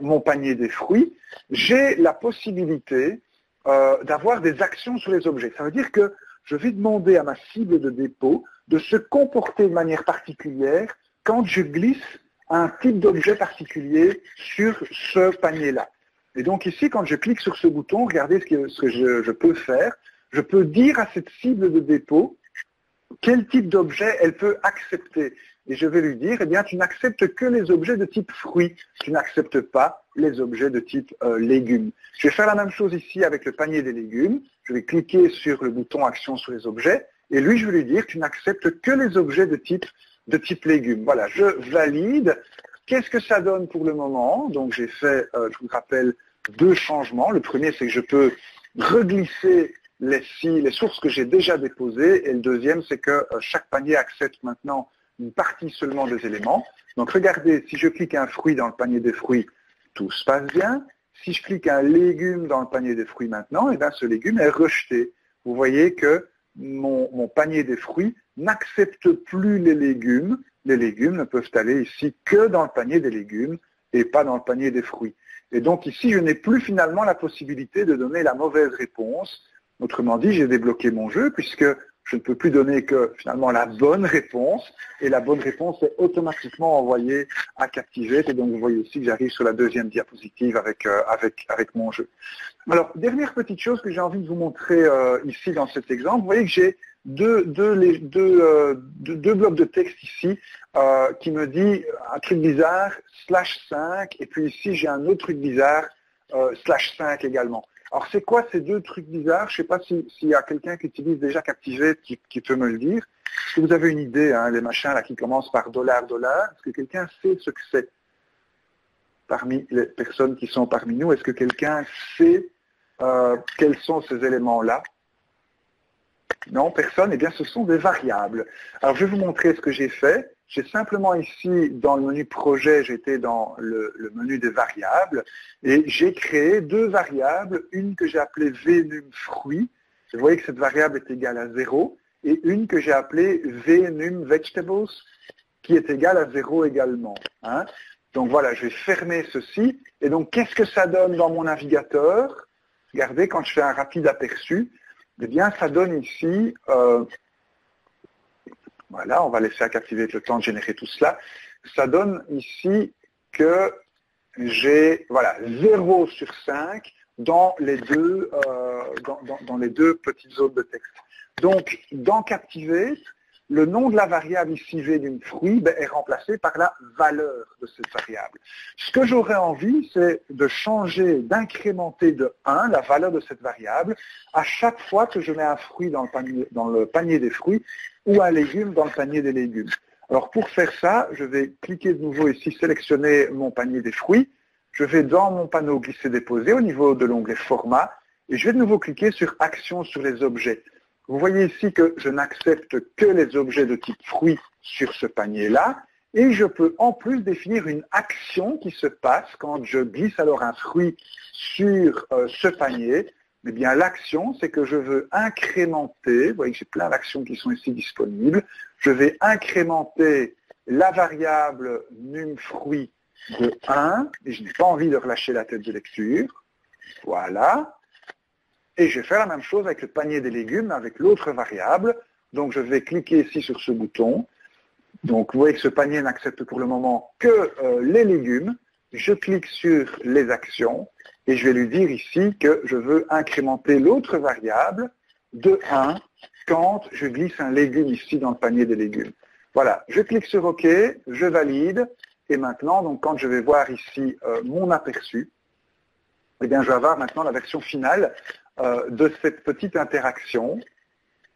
mon panier des fruits, j'ai la possibilité d'avoir des actions sur les objets. Ça veut dire que je vais demander à ma cible de dépôt de se comporter de manière particulière quand je glisse un type d'objet particulier sur ce panier-là. Et donc ici, quand je clique sur ce bouton, regardez ce que je peux faire. Je peux dire à cette cible de dépôt quel type d'objet elle peut accepter. Et je vais lui dire, eh bien, tu n'acceptes que les objets de type fruits. Tu n'acceptes pas les objets de type légumes. Je vais faire la même chose ici avec le panier des légumes. Je vais cliquer sur le bouton Action sur les objets. Et lui, je vais lui dire, tu n'acceptes que les objets de type légumes. Voilà, je valide. Qu'est-ce que ça donne pour le moment? Donc j'ai fait, je vous rappelle, 2 changements. Le premier, c'est que je peux reglisser les sources que j'ai déjà déposées. Et le deuxième, c'est que chaque panier accepte maintenant une partie seulement des éléments. Donc regardez, si je clique un fruit dans le panier des fruits, tout se passe bien. Si je clique un légume dans le panier des fruits maintenant, eh bien, ce légume est rejeté. Vous voyez que mon panier des fruits n'accepte plus les légumes. Les légumes ne peuvent aller ici que dans le panier des légumes et pas dans le panier des fruits. Et donc ici, je n'ai plus finalement la possibilité de donner la mauvaise réponse. Autrement dit, j'ai débloqué mon jeu puisque je ne peux plus donner que finalement la bonne réponse. Et la bonne réponse est automatiquement envoyée à Captivate. Et donc vous voyez ici que j'arrive sur la deuxième diapositive avec mon jeu. Alors, dernière petite chose que j'ai envie de vous montrer ici dans cet exemple. Vous voyez que j'ai deux blocs de texte ici qui me dit un truc bizarre, /5, et puis ici j'ai un autre truc bizarre, /5 également. Alors c'est quoi ces 2 trucs bizarres? Je ne sais pas s'il y a quelqu'un qui utilise déjà Captivate qui peut me le dire. Si vous avez une idée, hein, les machins là qui commencent par $, est-ce que quelqu'un sait ce que c'est? Parmi les personnes qui sont parmi nous, est-ce que quelqu'un sait quels sont ces éléments-là? Non, personne. Eh bien, ce sont des variables. Alors, je vais vous montrer ce que j'ai fait. J'ai simplement ici, dans le menu projet, j'étais dans le menu des variables, et j'ai créé 2 variables, une que j'ai appelée vnum fruit. Vous voyez que cette variable est égale à 0, et une que j'ai appelée vnum vegetables, qui est égale à 0 également. Hein. Donc voilà, je vais fermer ceci. Et donc, qu'est-ce que ça donne dans mon navigateur? Regardez, quand je fais un rapide aperçu, eh bien, ça donne ici, voilà, on va laisser à Captivate le temps de générer tout cela. Ça donne ici que j'ai, voilà, 0 sur 5 dans les deux petites zones de texte. Donc, dans Captivate, le nom de la variable ici, v d'une fruit, est remplacé par la valeur de cette variable. Ce que j'aurais envie, c'est de changer, d'incrémenter de 1 la valeur de cette variable à chaque fois que je mets un fruit dans le panier des fruits ou un légume dans le panier des légumes. Alors pour faire ça, je vais cliquer de nouveau ici, sélectionner mon panier des fruits. Je vais dans mon panneau glisser-déposer au niveau de l'onglet format et je vais de nouveau cliquer sur Action sur les objets. Vous voyez ici que je n'accepte que les objets de type fruits sur ce panier-là, et je peux en plus définir une action qui se passe quand je glisse alors un fruit sur ce panier. Eh bien, l'action, c'est que je veux incrémenter, vous voyez que j'ai plein d'actions qui sont ici disponibles, je vais incrémenter la variable num fruit de 1, et je n'ai pas envie de relâcher la tête de lecture. Voilà. Et je vais faire la même chose avec le panier des légumes, avec l'autre variable. Donc je vais cliquer ici sur ce bouton. Donc vous voyez que ce panier n'accepte pour le moment que les légumes. Je clique sur les actions et je vais lui dire ici que je veux incrémenter l'autre variable de 1 quand je glisse un légume ici dans le panier des légumes. Voilà, je clique sur OK, je valide et maintenant, donc, quand je vais voir ici mon aperçu, eh bien, je vais avoir maintenant la version finale de cette petite interaction. Vous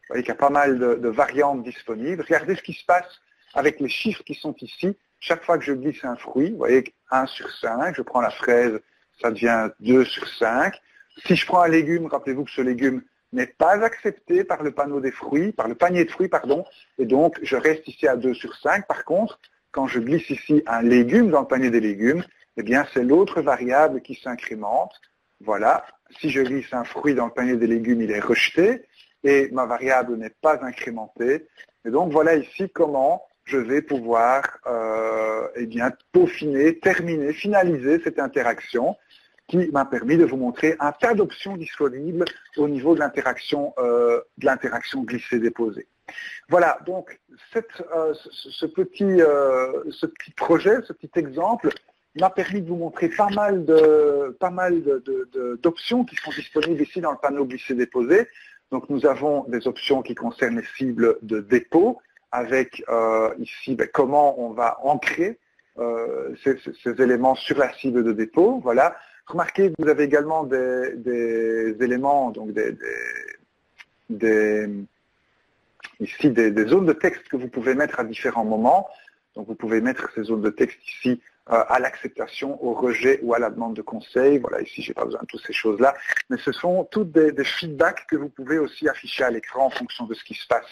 voyez qu'il y a pas mal de variantes disponibles. Regardez ce qui se passe avec les chiffres qui sont ici. Chaque fois que je glisse un fruit, vous voyez 1 sur 5, je prends la fraise, ça devient 2 sur 5. Si je prends un légume, rappelez-vous que ce légume n'est pas accepté par le panneau des fruits, par le panier de fruits, pardon, et donc je reste ici à 2 sur 5. Par contre, quand je glisse ici un légume dans le panier des légumes, eh bien c'est l'autre variable qui s'incrémente. Voilà, si je glisse un fruit dans le panier des légumes, il est rejeté et ma variable n'est pas incrémentée. Et donc voilà ici comment je vais pouvoir eh bien, peaufiner, terminer, finaliser cette interaction qui m'a permis de vous montrer un tas d'options disponibles au niveau de l'interaction glisser-déposer. Voilà, donc ce petit projet, ce petit exemple m'a permis de vous montrer pas mal d'options qui sont disponibles ici dans le panneau glisser-déposer. Donc nous avons des options qui concernent les cibles de dépôt, avec ici comment on va ancrer ces éléments sur la cible de dépôt. Voilà. Remarquez que vous avez également des éléments, donc ici des zones de texte que vous pouvez mettre à différents moments. Donc vous pouvez mettre ces zones de texte ici à l'acceptation, au rejet ou à la demande de conseil. Voilà, ici je n'ai pas besoin de toutes ces choses-là. Mais ce sont toutes des feedbacks que vous pouvez aussi afficher à l'écran en fonction de ce qui se passe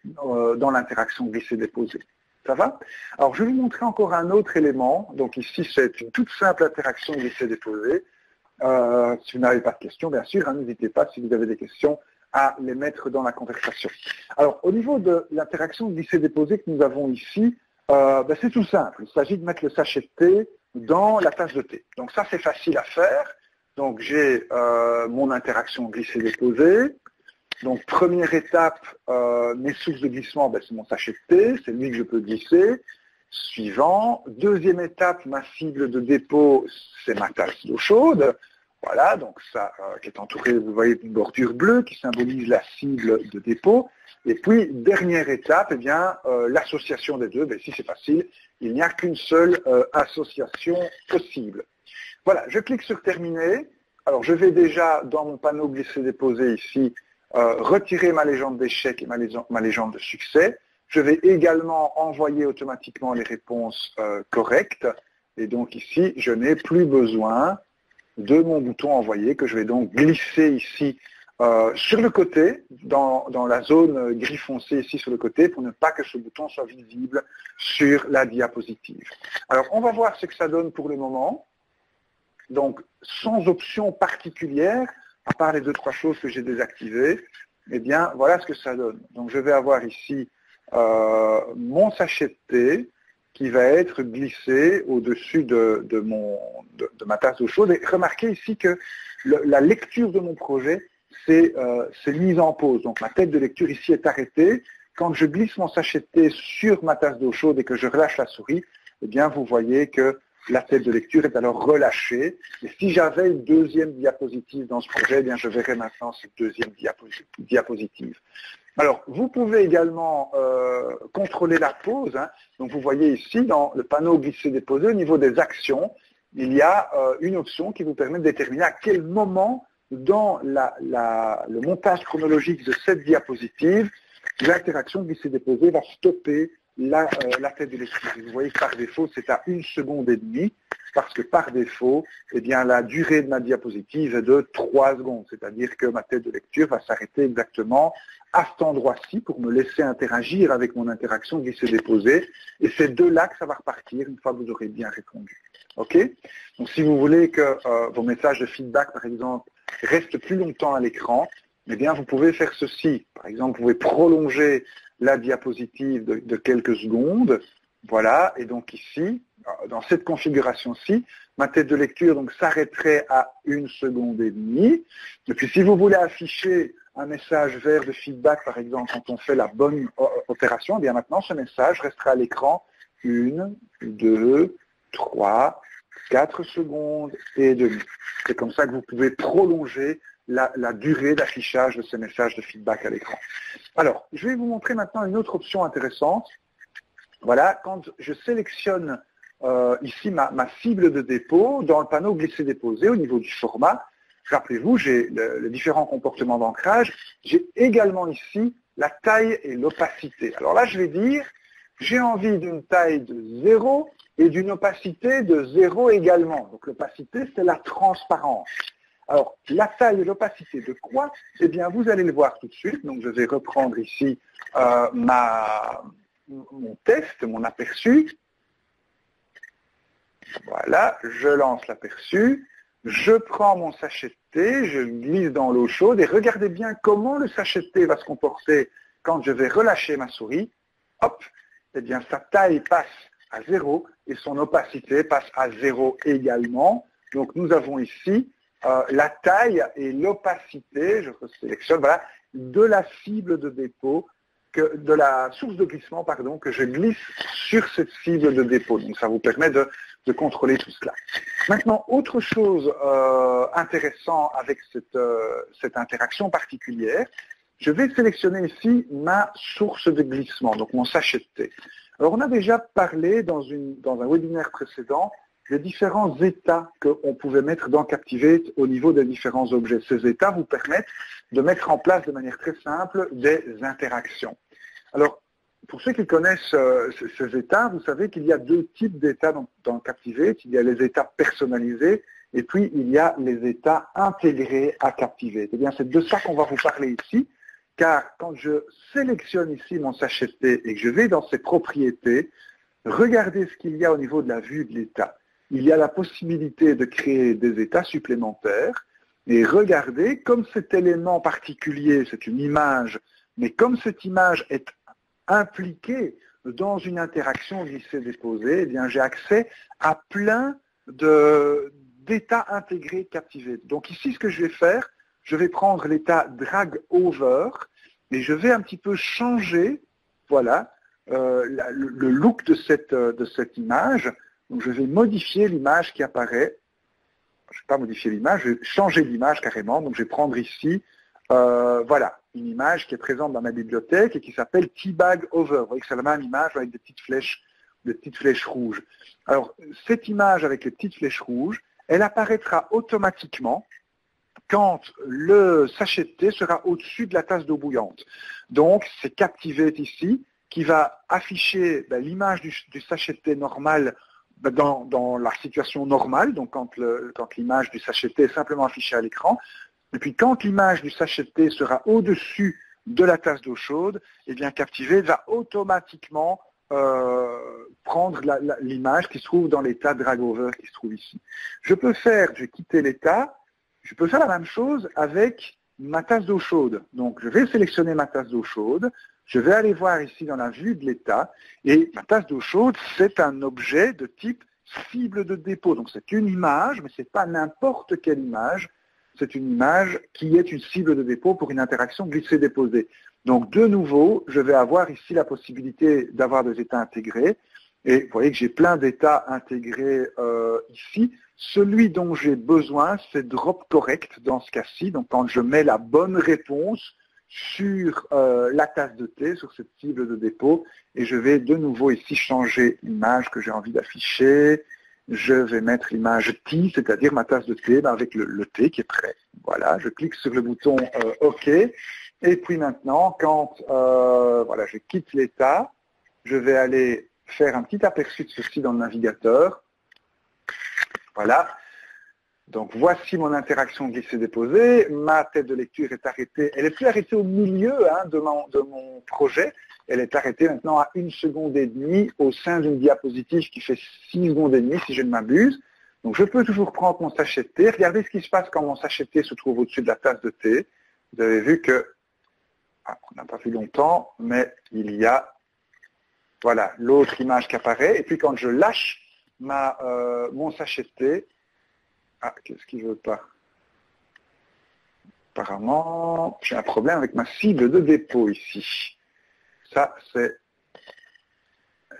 dans l'interaction glisser-déposer. Ça va? Alors, je vais vous montrer encore un autre élément. Donc ici, c'est une toute simple interaction glisser-déposer. Si vous n'avez pas de questions, bien sûr, n'hésitez pas, si vous avez des questions, à les mettre dans la conversation. Alors, au niveau de l'interaction glisser-déposer que nous avons ici, c'est tout simple. Il s'agit de mettre le sachet de thé dans la tasse de thé. Donc ça, c'est facile à faire. Donc, j'ai mon interaction glisser-déposer. Donc, première étape, mes sources de glissement, c'est mon sachet de thé, c'est lui que je peux glisser. Suivant. Deuxième étape, ma cible de dépôt, c'est ma tasse d'eau chaude. Voilà, donc ça qui est entouré, vous voyez, d'une bordure bleue qui symbolise la cible de dépôt. Et puis, dernière étape, eh bien, l'association des deux. Ici, c'est facile, il n'y a qu'une seule association possible. Voilà, je clique sur terminer. Alors, je vais déjà, dans mon panneau glisser-déposer ici, retirer ma légende d'échec et ma légende de succès. Je vais également envoyer automatiquement les réponses correctes. Et donc ici, je n'ai plus besoin de mon bouton envoyer que je vais donc glisser ici sur le côté, dans la zone gris foncé ici sur le côté, pour ne pas que ce bouton soit visible sur la diapositive. Alors, on va voir ce que ça donne pour le moment. Donc, sans option particulière, à part les 2-3 choses que j'ai désactivées, eh bien, voilà ce que ça donne. Donc, je vais avoir ici mon sachet de thé qui va être glissé au-dessus de ma tasse d'eau chaude. Et remarquez ici que la lecture de mon projet, c'est mise en pause. Donc, ma tête de lecture ici est arrêtée. Quand je glisse mon sachet de thé sur ma tasse d'eau chaude et que je relâche la souris, eh bien, vous voyez que la tête de lecture est alors relâchée. Et si j'avais une deuxième diapositive dans ce projet, eh bien, je verrai maintenant cette deuxième diapositive. Alors, vous pouvez également contrôler la pause. Donc, vous voyez ici, dans le panneau glisser-déposer, au niveau des actions, il y a une option qui vous permet de déterminer à quel moment, dans le montage chronologique de cette diapositive, l'interaction glisser-déposer va stopper la tête de lecture. Vous voyez que par défaut, c'est à 1 seconde et demie, parce que par défaut, eh bien, la durée de ma diapositive est de 3 secondes. C'est-à-dire que ma tête de lecture va s'arrêter exactement à cet endroit-ci pour me laisser interagir avec mon interaction glisser-déposer. Et c'est de là que ça va repartir une fois que vous aurez bien répondu. OK? Donc, si vous voulez que vos messages de feedback, par exemple, restent plus longtemps à l'écran, eh bien, vous pouvez faire ceci. Par exemple, vous pouvez prolonger la diapositive de quelques secondes. Voilà, et donc ici, dans cette configuration-ci, ma tête de lecture donc s'arrêterait à 1 seconde et demie. Et puis si vous voulez afficher un message vert de feedback, par exemple, quand on fait la bonne opération, eh bien maintenant, ce message restera à l'écran 1, 2, 3, 4 secondes et demie. C'est comme ça que vous pouvez prolonger la durée d'affichage de ces messages de feedback à l'écran. Alors, je vais vous montrer maintenant une autre option intéressante. Voilà, quand je sélectionne ici ma cible de dépôt, dans le panneau glisser-déposer, au niveau du format, rappelez-vous, j'ai les différents comportements d'ancrage, j'ai également ici la taille et l'opacité. Alors là, je vais dire, j'ai envie d'une taille de 0 et d'une opacité de 0 également. Donc l'opacité, c'est la transparence. Alors, la taille et l'opacité de quoi? Eh bien, vous allez le voir tout de suite. Donc, je vais reprendre ici mon test, mon aperçu. Voilà, je lance l'aperçu. Je prends mon sachet de thé, je glisse dans l'eau chaude et regardez bien comment le sachet de thé va se comporter quand je vais relâcher ma souris. Hop, eh bien, sa taille passe à 0 et son opacité passe à 0 également. Donc, nous avons ici la taille et l'opacité, je sélectionne, voilà, de la cible de dépôt, de la source de glissement, pardon, que je glisse sur cette cible de dépôt. Donc ça vous permet de contrôler tout cela. Maintenant, autre chose intéressante avec cette interaction particulière, je vais sélectionner ici ma source de glissement, donc mon sachet de thé. Alors on a déjà parlé dans un webinaire précédent des différents états qu'on pouvait mettre dans Captivate au niveau des différents objets. Ces états vous permettent de mettre en place de manière très simple des interactions. Alors, pour ceux qui connaissent ces états, vous savez qu'il y a deux types d'états dans Captivate. Il y a les états personnalisés et puis il y a les états intégrés à Captivate. Eh bien, c'est de ça qu'on va vous parler ici, car quand je sélectionne ici mon sachet de thé et que je vais dans ses propriétés, regardez ce qu'il y a au niveau de la vue de l'état. Il y a la possibilité de créer des états supplémentaires et regardez, comme cet élément particulier, c'est une image, mais comme cette image est impliquée dans une interaction glissée-déposée, eh bien j'ai accès à plein d'états intégrés de Captivate. Donc ici, ce que je vais faire, je vais prendre l'état drag over et je vais un petit peu changer, voilà, le look de cette image. Donc je vais modifier l'image qui apparaît. Je ne vais pas modifier l'image, je vais changer l'image carrément. Donc je vais prendre ici, voilà, une image qui est présente dans ma bibliothèque et qui s'appelle Teabag Over. Vous voyez que c'est la même image avec des petites flèches rouges. Alors cette image avec les petites flèches rouges, elle apparaîtra automatiquement quand le sachet de thé sera au-dessus de la tasse d'eau bouillante. Donc c'est Captivate ici qui va afficher l'image du sachet de thé normal dans la situation normale, donc quand l'image du sachet de thé est simplement affichée à l'écran, et puis quand l'image du sachet de thé sera au-dessus de la tasse d'eau chaude, eh bien Captivate va automatiquement prendre l'image qui se trouve dans l'état drag over qui se trouve ici. Je vais quitter l'état, je peux faire la même chose avec ma tasse d'eau chaude. Donc je vais sélectionner ma tasse d'eau chaude, je vais aller voir ici dans la vue de l'état, et ma tasse d'eau chaude, c'est un objet de type cible de dépôt. Donc c'est une image, mais ce n'est pas n'importe quelle image, c'est une image qui est une cible de dépôt pour une interaction glisser-déposer. Donc de nouveau, je vais avoir ici la possibilité d'avoir des états intégrés, et vous voyez que j'ai plein d'états intégrés ici. Celui dont j'ai besoin, c'est drop correct dans ce cas-ci, donc quand je mets la bonne réponse sur la tasse de thé, sur cette cible de dépôt, et je vais de nouveau ici changer l'image que j'ai envie d'afficher. Je vais mettre l'image tea, c'est-à-dire ma tasse de thé avec le thé qui est prêt. Voilà, je clique sur le bouton OK. Et puis maintenant, quand voilà, je quitte l'état, je vais aller faire un petit aperçu de ceci dans le navigateur. Voilà. Donc voici mon interaction glissée-déposée. Ma tête de lecture est arrêtée. Elle n'est plus arrêtée au milieu de mon projet. Elle est arrêtée maintenant à 1 seconde et demie au sein d'une diapositive qui fait 6 secondes et demie si je ne m'abuse. Donc je peux toujours prendre mon sachet de thé. Regardez ce qui se passe quand mon sachet de thé se trouve au-dessus de la tasse de thé. Vous avez vu que, on n'a pas vu longtemps, mais il y a, voilà, l'autre image qui apparaît. Et puis quand je lâche mon sachet de thé, qu'est-ce qu'il ne veut pas? apparemment, j'ai un problème avec ma cible de dépôt ici. Ça, c'est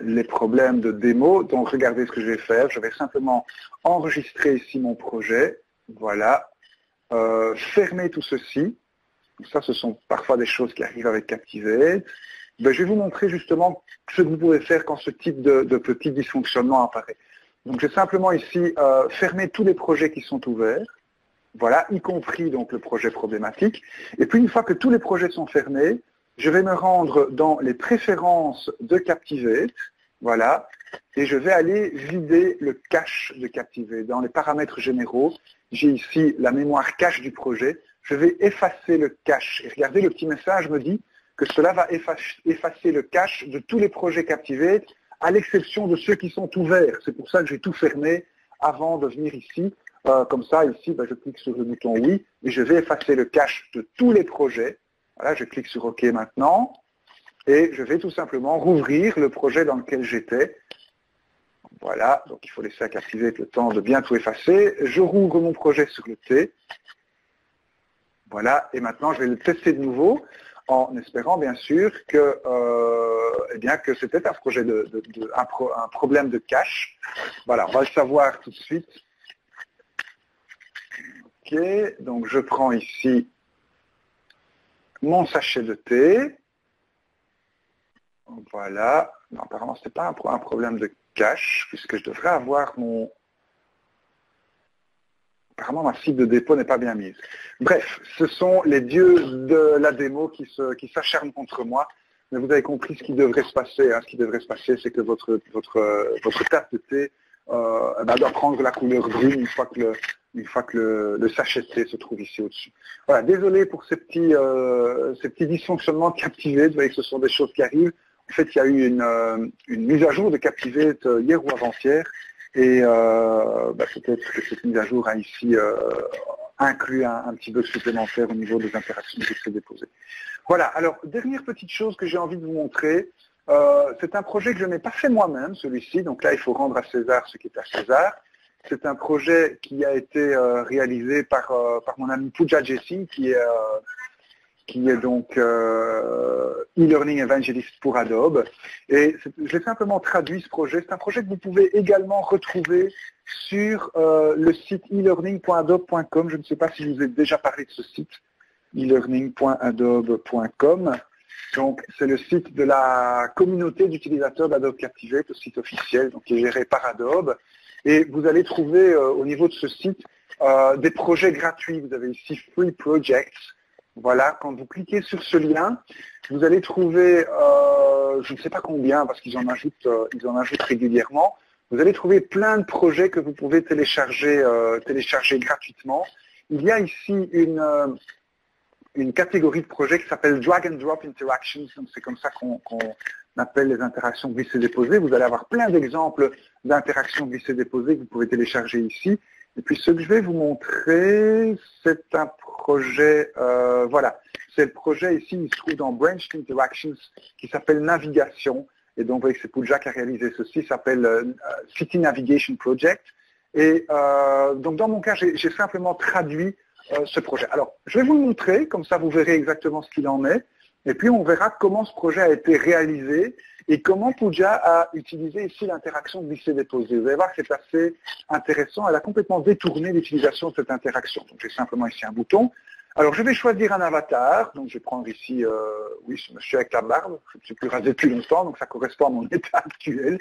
les problèmes de démo. Donc, regardez ce que je vais faire. Je vais simplement enregistrer ici mon projet. Voilà. Fermer tout ceci. Ça, ce sont parfois des choses qui arrivent avec Captivate. Ben, je vais vous montrer justement ce que vous pouvez faire quand ce type de petit dysfonctionnement apparaît. Donc, je vais simplement ici fermer tous les projets qui sont ouverts. Voilà, y compris donc le projet problématique. Et puis, une fois que tous les projets sont fermés, je vais me rendre dans les préférences de Captivate. Voilà. Et je vais aller vider le cache de Captivate. Dans les paramètres généraux, j'ai ici la mémoire cache du projet. Je vais effacer le cache. Et regardez, le petit message me dit que cela va effacer le cache de tous les projets Captivate, à l'exception de ceux qui sont ouverts. C'est pour ça que j'ai tout fermé avant de venir ici. Comme ça, ici, ben, je clique sur le bouton oui, et je vais effacer le cache de tous les projets. Voilà, je clique sur OK maintenant, et je vais tout simplement rouvrir le projet dans lequel j'étais. Voilà, donc il faut laisser à Captivate le temps de bien tout effacer. Je rouvre mon projet sur le T. Voilà, et maintenant je vais le tester de nouveau, en espérant bien sûr que, que c'était un projet un problème de cache. Voilà, on va le savoir tout de suite. Ok, donc je prends ici mon sachet de thé. Voilà. Non, apparemment, ce n'est pas un problème de cache, puisque je devrais avoir mon... Apparemment, ma cible de dépôt n'est pas bien mise. Bref, ce sont les dieux de la démo qui s'acharnent contre moi. Mais vous avez compris ce qui devrait se passer. Hein. Ce qui devrait se passer, c'est que votre tasse de thé doit prendre la couleur brune une fois que le sachet de thé se trouve ici au-dessus. Voilà, désolé pour ces petits dysfonctionnements de Captivate. Vous voyez que ce sont des choses qui arrivent. En fait, il y a eu une mise à jour de Captivate hier ou avant-hier. Et peut-être que cette mise à jour a ici inclus un petit bug supplémentaire au niveau des interactions qui se déposées. Voilà, alors, dernière petite chose que j'ai envie de vous montrer. C'est un projet que je n'ai pas fait moi-même, celui-ci. Donc là, il faut rendre à César ce qui est à César. C'est un projet qui a été réalisé par mon ami Pooja Jessi, qui est donc e-learning evangelist pour Adobe. Et j'ai simplement traduit ce projet. C'est un projet que vous pouvez également retrouver sur le site e-learning.adobe.com. Je ne sais pas si je vous ai déjà parlé de ce site, e-learning.adobe.com. Donc, c'est le site de la communauté d'utilisateurs d'Adobe Captivate, le site officiel, donc, qui est géré par Adobe. Et vous allez trouver au niveau de ce site des projets gratuits. Vous avez ici Free Projects. Voilà, quand vous cliquez sur ce lien, vous allez trouver, je ne sais pas combien, parce qu'ils en ajoutent régulièrement, vous allez trouver plein de projets que vous pouvez télécharger gratuitement. Il y a ici une catégorie de projets qui s'appelle Drag and Drop Interactions, donc c'est comme ça qu'on appelle les interactions glissées-déposées. Vous allez avoir plein d'exemples d'interactions glissées-déposées que vous pouvez télécharger ici. Et puis ce que je vais vous montrer, c'est un projet, voilà, c'est le projet ici, il se trouve dans Branched Interactions, qui s'appelle Navigation. Et donc vous voyez que c'est Pooja qui a réalisé ceci, s'appelle City Navigation Project. Et donc dans mon cas, j'ai simplement traduit ce projet. Alors, je vais vous le montrer, comme ça vous verrez exactement ce qu'il en est, et puis on verra comment ce projet a été réalisé et comment Pooja a utilisé ici l'interaction glissée-déposée. Vous allez voir que c'est assez intéressant, elle a complètement détourné l'utilisation de cette interaction. Donc j'ai simplement ici un bouton. Alors je vais choisir un avatar, donc je vais prendre ici, oui, ce monsieur avec la barbe, je ne suis plus rasé depuis longtemps, donc ça correspond à mon état actuel.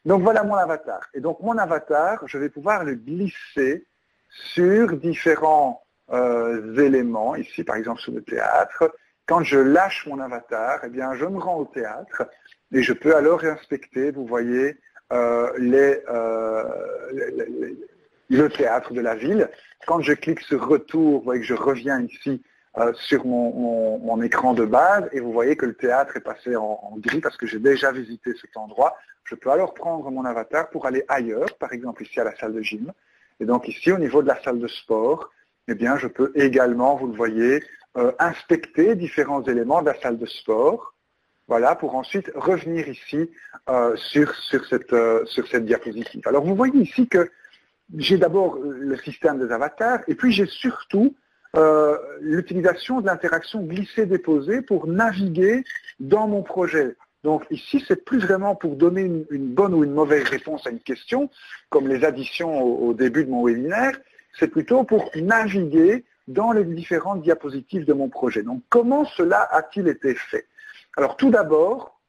Donc voilà mon avatar. Et donc mon avatar, je vais pouvoir le glisser sur différents éléments, ici par exemple sur le théâtre. Quand je lâche mon avatar, eh bien je me rends au théâtre et je peux alors inspecter, vous voyez, le théâtre de la ville. Quand je clique sur retour, vous voyez que je reviens ici sur mon écran de base et vous voyez que le théâtre est passé en gris parce que j'ai déjà visité cet endroit. Je peux alors prendre mon avatar pour aller ailleurs, par exemple ici à la salle de gym. Et donc ici au niveau de la salle de sport, eh bien, je peux également, vous le voyez, inspecter différents éléments de la salle de sport, voilà, pour ensuite revenir ici sur cette diapositive. Alors, vous voyez ici que j'ai d'abord le système des avatars, et puis j'ai surtout l'utilisation de l'interaction glisser-déposer pour naviguer dans mon projet. Donc ici, c'est plus vraiment pour donner une bonne ou une mauvaise réponse à une question, comme les additions au début de mon webinaire, c'est plutôt pour naviguer dans les différentes diapositives de mon projet. Donc comment cela a-t-il été fait? Alors tout d'abord,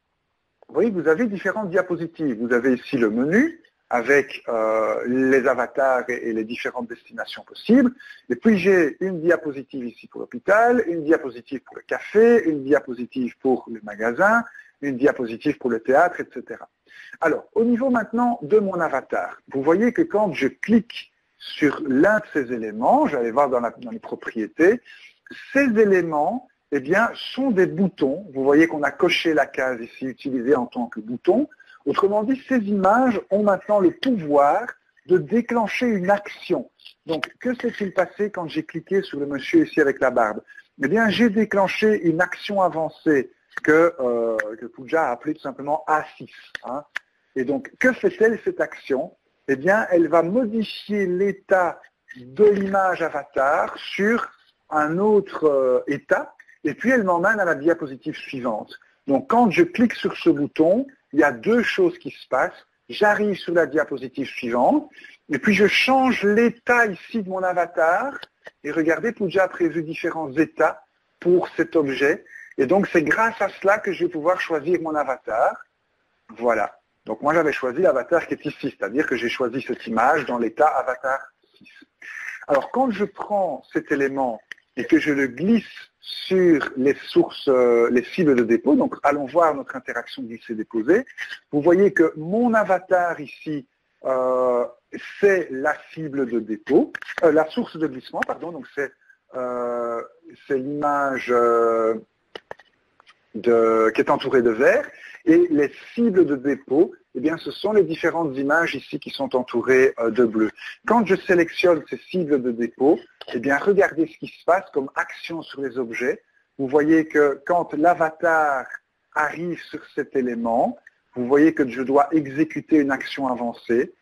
vous voyez, vous avez différentes diapositives. Vous avez ici le menu avec les avatars et les différentes destinations possibles. Et puis j'ai une diapositive ici pour l'hôpital, une diapositive pour le café, une diapositive pour le magasin, une diapositive pour le théâtre, etc. Alors, au niveau maintenant de mon avatar, vous voyez que quand je clique sur l'un de ces éléments, j'allais voir dans les propriétés, ces éléments, eh bien, sont des boutons. Vous voyez qu'on a coché la case ici, utilisée en tant que bouton. Autrement dit, ces images ont maintenant le pouvoir de déclencher une action. Donc, que s'est-il passé quand j'ai cliqué sur le monsieur ici avec la barbe? Eh bien, j'ai déclenché une action avancée que Pooja a appelée tout simplement A6. Hein. Et donc, que fait-elle cette action? Eh bien, elle va modifier l'état de l'image avatar sur un autre état, et puis elle m'emmène à la diapositive suivante. Donc, quand je clique sur ce bouton, il y a deux choses qui se passent. J'arrive sur la diapositive suivante, et puis je change l'état ici de mon avatar, et regardez, Pooja a prévu différents états pour cet objet, et donc c'est grâce à cela que je vais pouvoir choisir mon avatar. Voilà. Donc moi j'avais choisi l'avatar qui est ici, c'est-à-dire que j'ai choisi cette image dans l'état avatar 6. Alors quand je prends cet élément et que je le glisse sur les sources, les cibles de dépôt, donc allons voir notre interaction glisser-déposer, vous voyez que mon avatar ici, c'est la cible de dépôt, la source de glissement, pardon, donc c'est l'image qui est entourée de vert, et les cibles de dépôt, eh bien, ce sont les différentes images ici qui sont entourées de bleu. Quand je sélectionne ces cibles de dépôt, eh bien, regardez ce qui se passe comme action sur les objets. Vous voyez que quand l'avatar arrive sur cet élément, vous voyez que je dois exécuter une action avancée.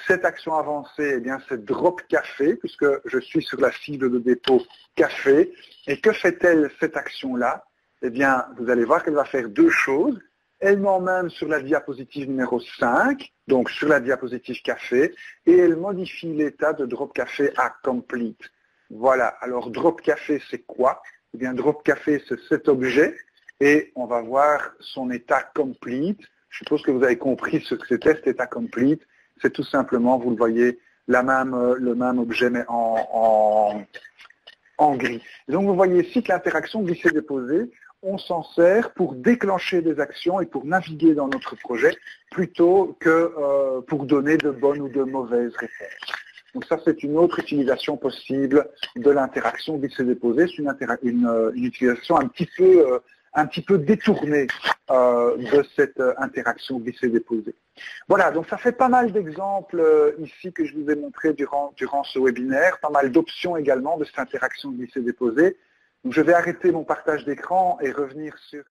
Cette action avancée, eh bien, c'est drop café, puisque je suis sur la cible de dépôt café. Et que fait-elle cette action-là? Eh bien, vous allez voir qu'elle va faire deux choses. Elle m'emmène sur la diapositive numéro 5, donc sur la diapositive café, et elle modifie l'état de drop café à complete. Voilà, alors drop café, c'est quoi? Eh bien, drop café, c'est cet objet, et on va voir son état complete. Je suppose que vous avez compris ce que c'était cet état complete. C'est tout simplement, vous le voyez, le même objet, mais en gris. Et donc, vous voyez ici que l'interaction glisser-déposer, on s'en sert pour déclencher des actions et pour naviguer dans notre projet plutôt que pour donner de bonnes ou de mauvaises réponses. Donc ça, c'est une autre utilisation possible de l'interaction glisser-déposer. C'est une utilisation un petit peu détournée de cette interaction glisser-déposer. Voilà, donc ça fait pas mal d'exemples ici que je vous ai montrés durant ce webinaire, pas mal d'options également de cette interaction glisser-déposer. Donc je vais arrêter mon partage d'écran et revenir sur...